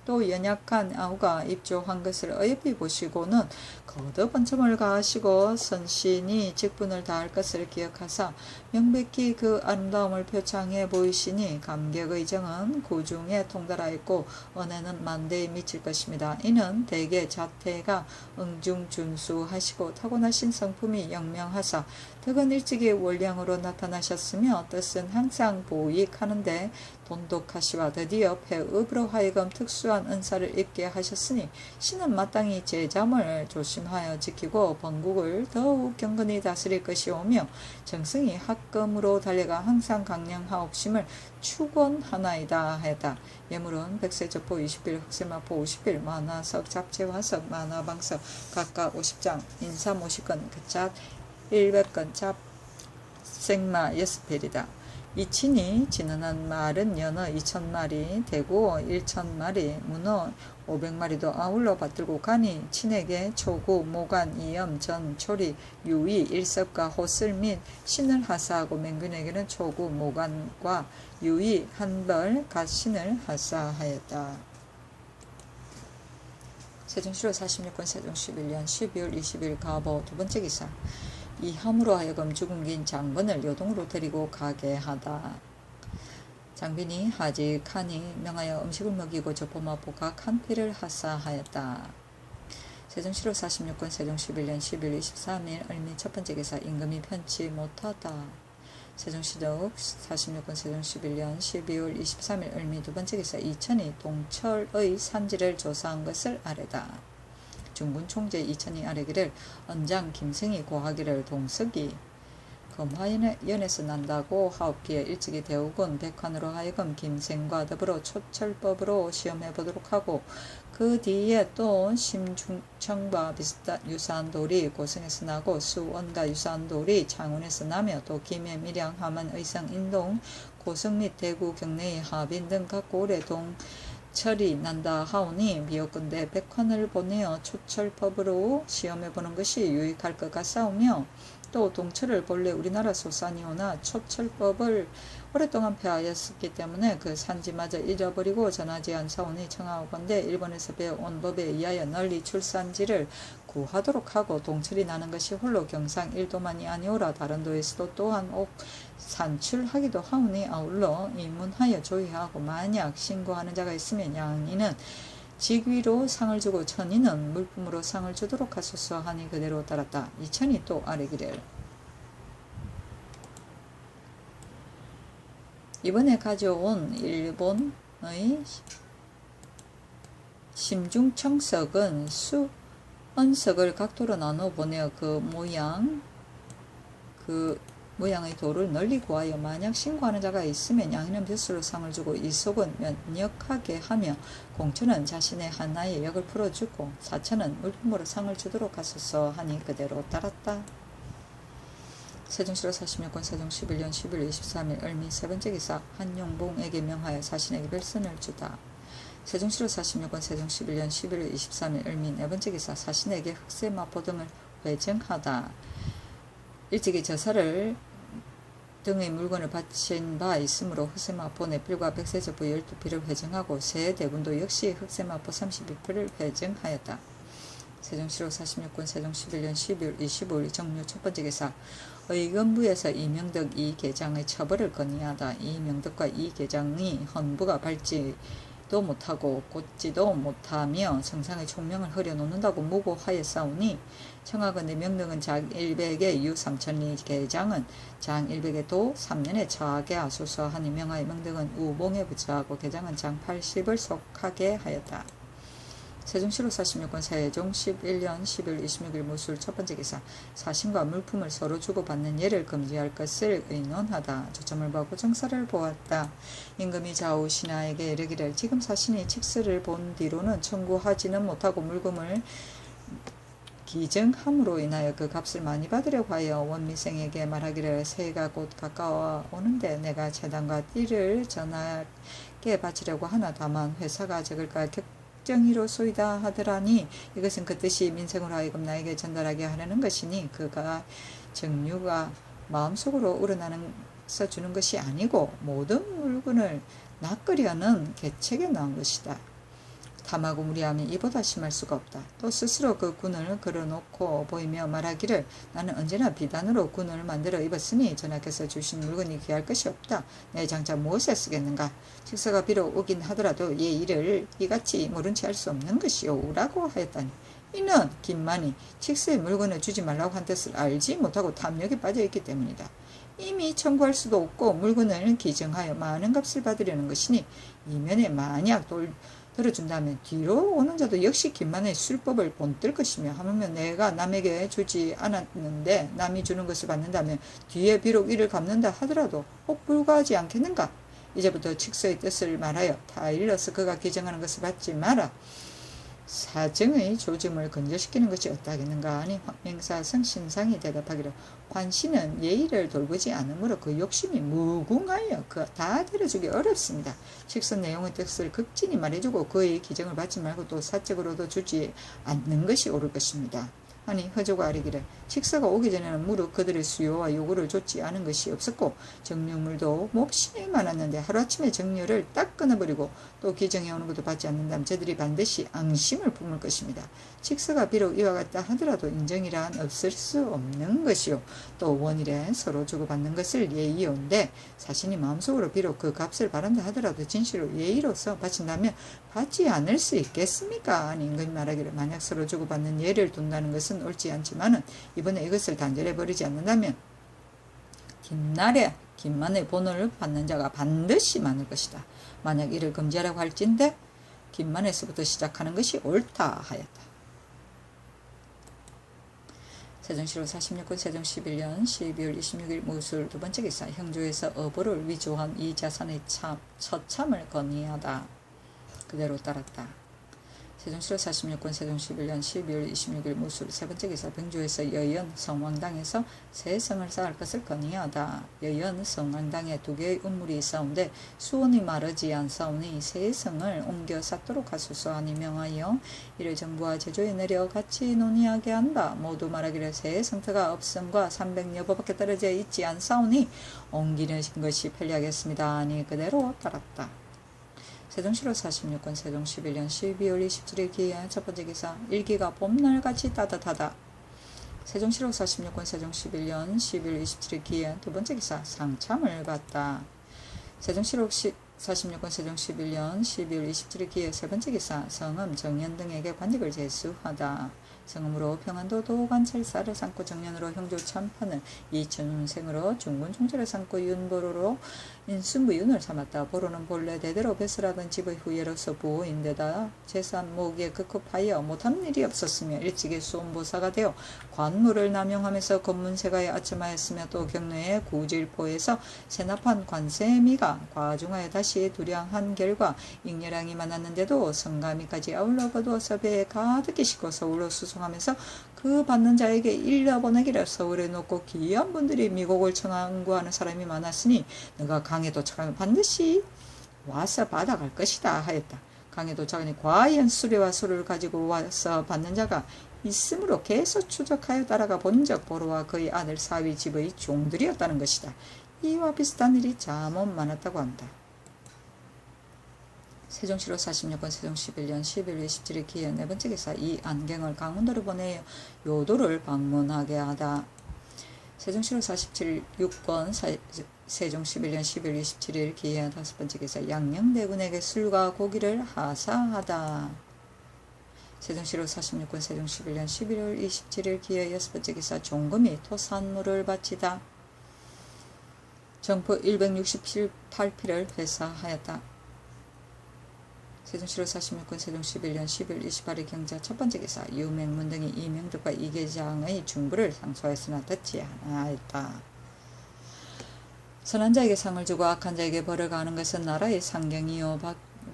또 연약한 아우가 입조한 것을 어여삐 보시고는 거듭 번점을 가하시고 선신이 직분을 다할 것을 기억하사 명백히 그 아름다움을 표창해 보이시니 감격의 정은 구중에 통달하였고 은혜는 만대에 미칠 것입니다. 이는 대개 자태가 응중준수하시고 타고나신 성품이 영명하사 덕은 일찍이 월량으로 나타나셨으며 뜻은 항상 보익하는데 돈독하시와 드디어 폐읍으로 하여금 특수한 은사를 입게 하셨으니 신은 마땅히 제잠을 조심하여 지키고 번국을 더욱 경건히 다스릴 것이오며 정성이 학금으로 달려가 항상 강령하옵심을 축원하나이다 하였다. 예물은 백세저포 20필, 흑세마포 50필, 만화석, 잡채화석, 만화방석 각각 50장, 인삼 50건, 그잣 100건, 잡생마 6필이다. 이친이 진언한 말은 연어 2000마리, 대구 1000마리, 문어 500마리도 아울러 받들고 가니 친에게 초구, 모간, 이염, 전, 초리, 유의, 일섭과 호슬 및 신을 하사하고 맹근에게는 초구, 모간과 유의 한벌 갓신을 하사하였다. 세종시로 46권 세종 11년 12월 20일 가보 두번째 기사. 이 함으로 하여금 죽은 긴 장본을 요동으로 데리고 가게 하다. 장빈이 하직하니 명하여 음식을 먹이고 저포마포가 칸피를 하사하였다. 세종시로 46권 세종 11년 12월 23일 을미 첫번째 기사 임금이 편치 못하다. 세종시도 46권 세종 11년 12월 23일 을미 두번째 기사 이천이 동철의 산지를 조사한 것을 아래다. 중군 총재 이천이 아래기를 언장 김승이 고하기를 동석이 금화연에서 난다고 하옵기에 일찍이 대우군 백환으로 하여금 김생과 더불어 초철법으로 시험해보도록 하고 그 뒤에 또 심중청과 유사한 돌이 고성에서 나고 수원과 유사한 돌이 창원에서 나며 또 김해, 밀양, 함안, 의성, 인동, 고성 및 대구, 경내의 하빈 등 각 고을에 동철이 난다 하오니 미역건대 백환을 보내어 초철법으로 시험해보는 것이 유익할 것 같사오며 또 동철을 본래 우리나라 소산이오나 초철법을 오랫동안 폐하였기 때문에 그 산지마저 잊어버리고 전하지 않사오니 청하오건대 일본에서 배워온 법에 의하여 널리 출산지를 구하도록 하고 동철이 나는 것이 홀로 경상 1도만이 아니오라 다른 도에서도 또한 옥 산출하기도 하오니 아울러 입문하여 조의하고 만약 신고하는 자가 있으면 양이는 직위로 상을 주고 천인은 물품으로 상을 주도록 하소서 하니 그대로 따랐다. 이천이 또 아래기를 이번에 가져온 일본의 심중청석은 수언석을 각도로 나눠 보내어 그 모양의 돌을 널리 구하여 만약 신고하는 자가 있으면 양이는 벼슬로 상을 주고 이속은 면역하게 하며 공천은 자신의 하나의 역을 풀어주고 사천은 물품으로 상을 주도록 하소서 하니 그대로 따랐다. 세종시로 46권 세종 11년 11월 23일 을미 세번째 기사 한용봉에게 명하여 자신에게 별선을 주다. 세종시로 46권 세종 11년 11월 23일 을미 네번째 기사 자신에게 흑세 마포 등을 회정하다. 일찍이 저사를 등의 물건을 바친 바 있으므로 흑세마포 4필과 백세저부 12필을 회정하고 새 대군도 역시 흑세마포 32필을 회정하였다. 세종시로 46권 세종 11년 12월 25일 정류 첫번째 기사 의건부에서 이명덕 이계장의 처벌을 건의하다. 이명덕과 이계장이 헌부가 밟지도 못하고 꽂지도 못하며 성상의 총명을 흐려놓는다고 무고하였사오니 청하건대 명덕은 장1백의 유3천리 계장은 장1백의 도 3년에 처하게 하소서 하니 명하여 명덕은 우봉에 부처하고 계장은 장80을 속하게 하였다. 세종시로 46권 세종 11년 11월 26일 무술 첫번째 기사 사신과 물품을 서로 주고받는 예를 금지할 것을 의논하다. 조점을 보고 정사를 보았다. 임금이 좌우 신하에게 이르기를 지금 사신이 칙서를 본 뒤로는 청구하지는 못하고 물금을 기증함으로 인하여 그 값을 많이 받으려고 하여 원미생에게 말하기를 새해가 곧 가까워 오는데 내가 재단과 띠를 전하게 바치려고 하나 다만 회사가 적을까 정의로소이다 하더라니 이것은 그 뜻이 민생으로 하여금 나에게 전달하게 하려는 것이니 그가 정류가 마음속으로 우러나는 써주는 것이 아니고 모든 물건을 낚으려는 계책에 나온 것이다. 탐하고 무리함이 이보다 심할 수가 없다. 또 스스로 그 군을 걸어놓고 보이며 말하기를 나는 언제나 비단으로 군을 만들어 입었으니 전하께서 주신 물건이 귀할 것이 없다. 내 장차 무엇에 쓰겠는가. 칙서가 비록 오긴 하더라도 얘 일을 이같이 모른 채 할 수 없는 것이오 라고 하였다니 이는 김만이 칙서에 물건을 주지 말라고 한 뜻을 알지 못하고 탐욕에 빠져있기 때문이다. 이미 청구할 수도 없고 물건을 기증하여 많은 값을 받으려는 것이니 이면에 만약 들어준다면 뒤로 오는 자도 역시 김만의 술법을 본뜰 것이며 하물며 내가 남에게 주지 않았는데 남이 주는 것을 받는다면 뒤에 비록 이를 갚는다 하더라도 혹 불가하지 않겠는가. 이제부터 칙서의 뜻을 말하여 다 일러서 그가 기정하는 것을 받지 마라. 사정의 조짐을 근절시키는 것이 어떠하겠는가 하니 황맹사성 신상이 대답하기를 관시는 예의를 돌보지 않으므로 그 욕심이 무궁하여 그 다 들어주기 어렵습니다. 칙서 내용의 뜻을 극진히 말해주고 그의 기정을 받지 말고 또 사적으로도 주지 않는 것이 옳을 것입니다. 하니 허조가 아뢰기를 칙사가 오기 전에는 무릇 그들의 수요와 요구를 좇지 않은 것이 없었고 정령물도 몹시 많았는데 하루아침에 정령을 딱 끊어버리고 또 기정해 오는 것도 받지 않는다면 저들이 반드시 앙심을 품을 것입니다. 칙사가 비록 이와 같다 하더라도 인정이란 없을 수 없는 것이요 또 원일에 서로 주고받는 것을 예의온데 자신이 마음속으로 비록 그 값을 바란다 하더라도 진실로 예의로서 바친다면 받지 않을 수 있겠습니까? 아니 임금이 말하기를 만약 서로 주고받는 예를 둔다는 것은 옳지 않지만은 이번에 이것을 단절해버리지 않는다면 긴만의 본을 받는 자가 반드시 많을 것이다. 만약 이를 금지하라고 할진대 긴만에서부터 시작하는 것이 옳다 하였다. 세종시로 46권 세종 11년 12월 26일 무술 두번째 기사 형조에서 어보를 위조한 이 자산의 처참을 건의하다. 그대로 따랐다. 세종시로 46권 세종 11년 12월 26일 무술 세번째 기사 병조에서 여연 성왕당에서 새 성을 쌓을 것을 건의하다. 여연 성왕당에 두 개의 운물이 있사온데 수원이 마르지 않사오니 새 성을 옮겨 쌓도록 하소서하니 명하여 이를 정부와 제조에 내려 같이 논의하게 한다. 모두 말하기를 새 성터가 업성과 300여보밖에 떨어져 있지 않사오니 옮기는 것이 편리하겠습니다. 하니 그대로 따랐다. 세종시로 46권 세종 11년 12월 27일 기해 첫번째 기사 일기가 봄날같이 따뜻하다. 세종시로 46권 세종 11년 12월 27일 기해 두번째 기사 상참을 받다. 세종시로 46권 세종 11년 12월 27일 기해 세번째 기사 성음 정년 등에게 관직을 제수하다. 성음으로 평안도 도관찰사를 삼고 정년으로 형조 참판을 이천운생으로 중군 총재를 삼고 윤보로로 인순부윤을 삼았다. 보로는 본래 대대로 배설하던 집의 후예로서 부호인데다 재산 모기에 급급하여 못하는 일이 없었으며 일찍이 수험보사가 되어 관무를 남용하면서 검문세가에 아첨하였으며 또 경내의 구질포에서 세납한 관세미가 과중하여 다시 두량한 결과 잉여량이 많았는데도 성가미까지 아울러 거두어서 배에 가득히 싣고 서울로 수송하면서 그 받는 자에게 일러보내기를 서울에 놓고 귀한 분들이 미국을 청구하는 사람이 많았으니 너가 강에 도착하면 반드시 와서 받아갈 것이다 하였다. 강에 도착하니 과연 수레와 소를 가지고 와서 받는 자가 있으므로 계속 추적하여 따라가 본적 보로와 그의 아들 사위 집의 종들이었다는 것이다. 이와 비슷한 일이 잠옷 많았다고 한다. 세종시로 46권 세종 11년 11월 27일 기해 네번째 기사 이 안경을 강원도로 보내어 요도를 방문하게 하다. 세종시로 46권 세종 11년 11월 27일 기해 다섯번째 기사 양녕대군에게 술과 고기를 하사하다. 세종시로 46권 세종 11년 11월 27일 기해 여섯번째 기사 종금이 토산물을 바치다. 정포 168필을 회사하였다. 세종시로 46권 세종 11년 10월 28일 경자 첫번째 기사 유맹문 등이 이명덕과 이계장의 중부를 상소하였으나 듣지 않았다. 선한 자에게 상을 주고 악한 자에게 벌을 가하는 것은 나라의 상경이요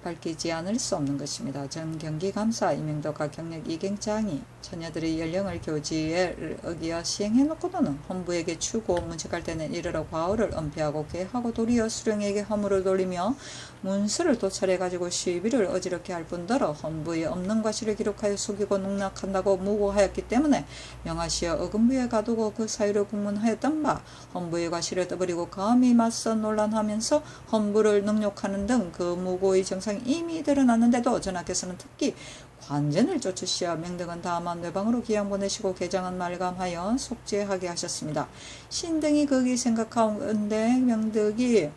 밝히지 않을 수 없는 것입니다. 전 경기감사 이명덕과 경력 이경장이 처녀들의 연령을 교지에 어기어 시행해놓고는 헌부에게 추고 문책할 때는 이르러 과오를 은폐하고 계하고 도리어 수령에게 허물을 돌리며 문서를 도찰해가지고 시비를 어지럽게 할 뿐더러 헌부에 없는 과실을 기록하여 속이고 농락한다고 무고하였기 때문에 명하시어 어금부에 가두고 그 사유를 국문하였던 바 헌부의 과실을 떠버리고 감히 맞서 논란하면서 헌부를 능욕하는 등 그 무고의 정상이 이미 드러났는데도 전하께서는 특히 관전을 쫓으시어 명등은 다만 뇌방으로 기양 보내시고 개장은 말감하여 속죄하게 하셨습니다. 신등이 거기 생각하는데 명득이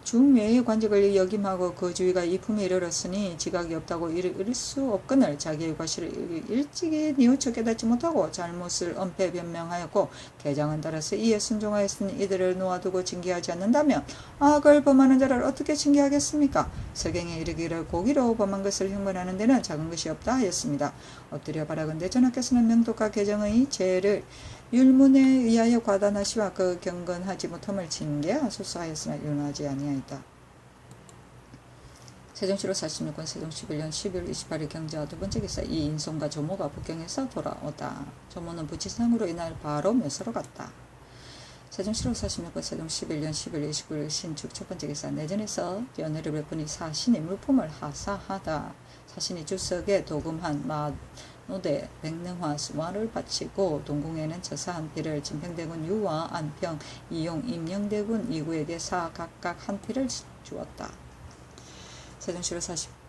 중외의 관직을 역임하고 그 주위가 이품에 이르렀으니 지각이 없다고 이를 수 없거늘 자기의 과실을 일찍이 뉘우쳐 깨닫지 못하고 잘못을 은폐 변명하였고 개장은 따라서 이에 순종하였으니 이들을 놓아두고 징계하지 않는다면 악을 범하는 자를 어떻게 징계하겠습니까? 서경에 이르기를 고기로 범한 것을 형벌하는 데는 작은 것이 없다 하였습니다. 엎드려 바라건대 전하께서는 명독과 개정의 죄를 율문에 의하여 과단하시와 그 경건하지 못함을 징계하소서 하였으나 율하지 아니하였다. 세종시로 46권 세종 11년 12월 28일 경자 두번째 기사 이 인송과 조모가 북경에서 돌아오다. 조모는 부치상으로 이날 바로 묘소로 갔다. 세종시로 46권 세종 11년 12월 29일 신축 첫번째 기사 내전에서 연회를 베푸니 사신이 물품을 하사하다. 사신이 주석에 도금한 노대, 백능화, 수마를 바치고 동궁에는 처사 한 피를, 진평대군 유와 안평, 이용, 임영대군 이구에게 사 각각 한 피를 주었다. 세종시로 40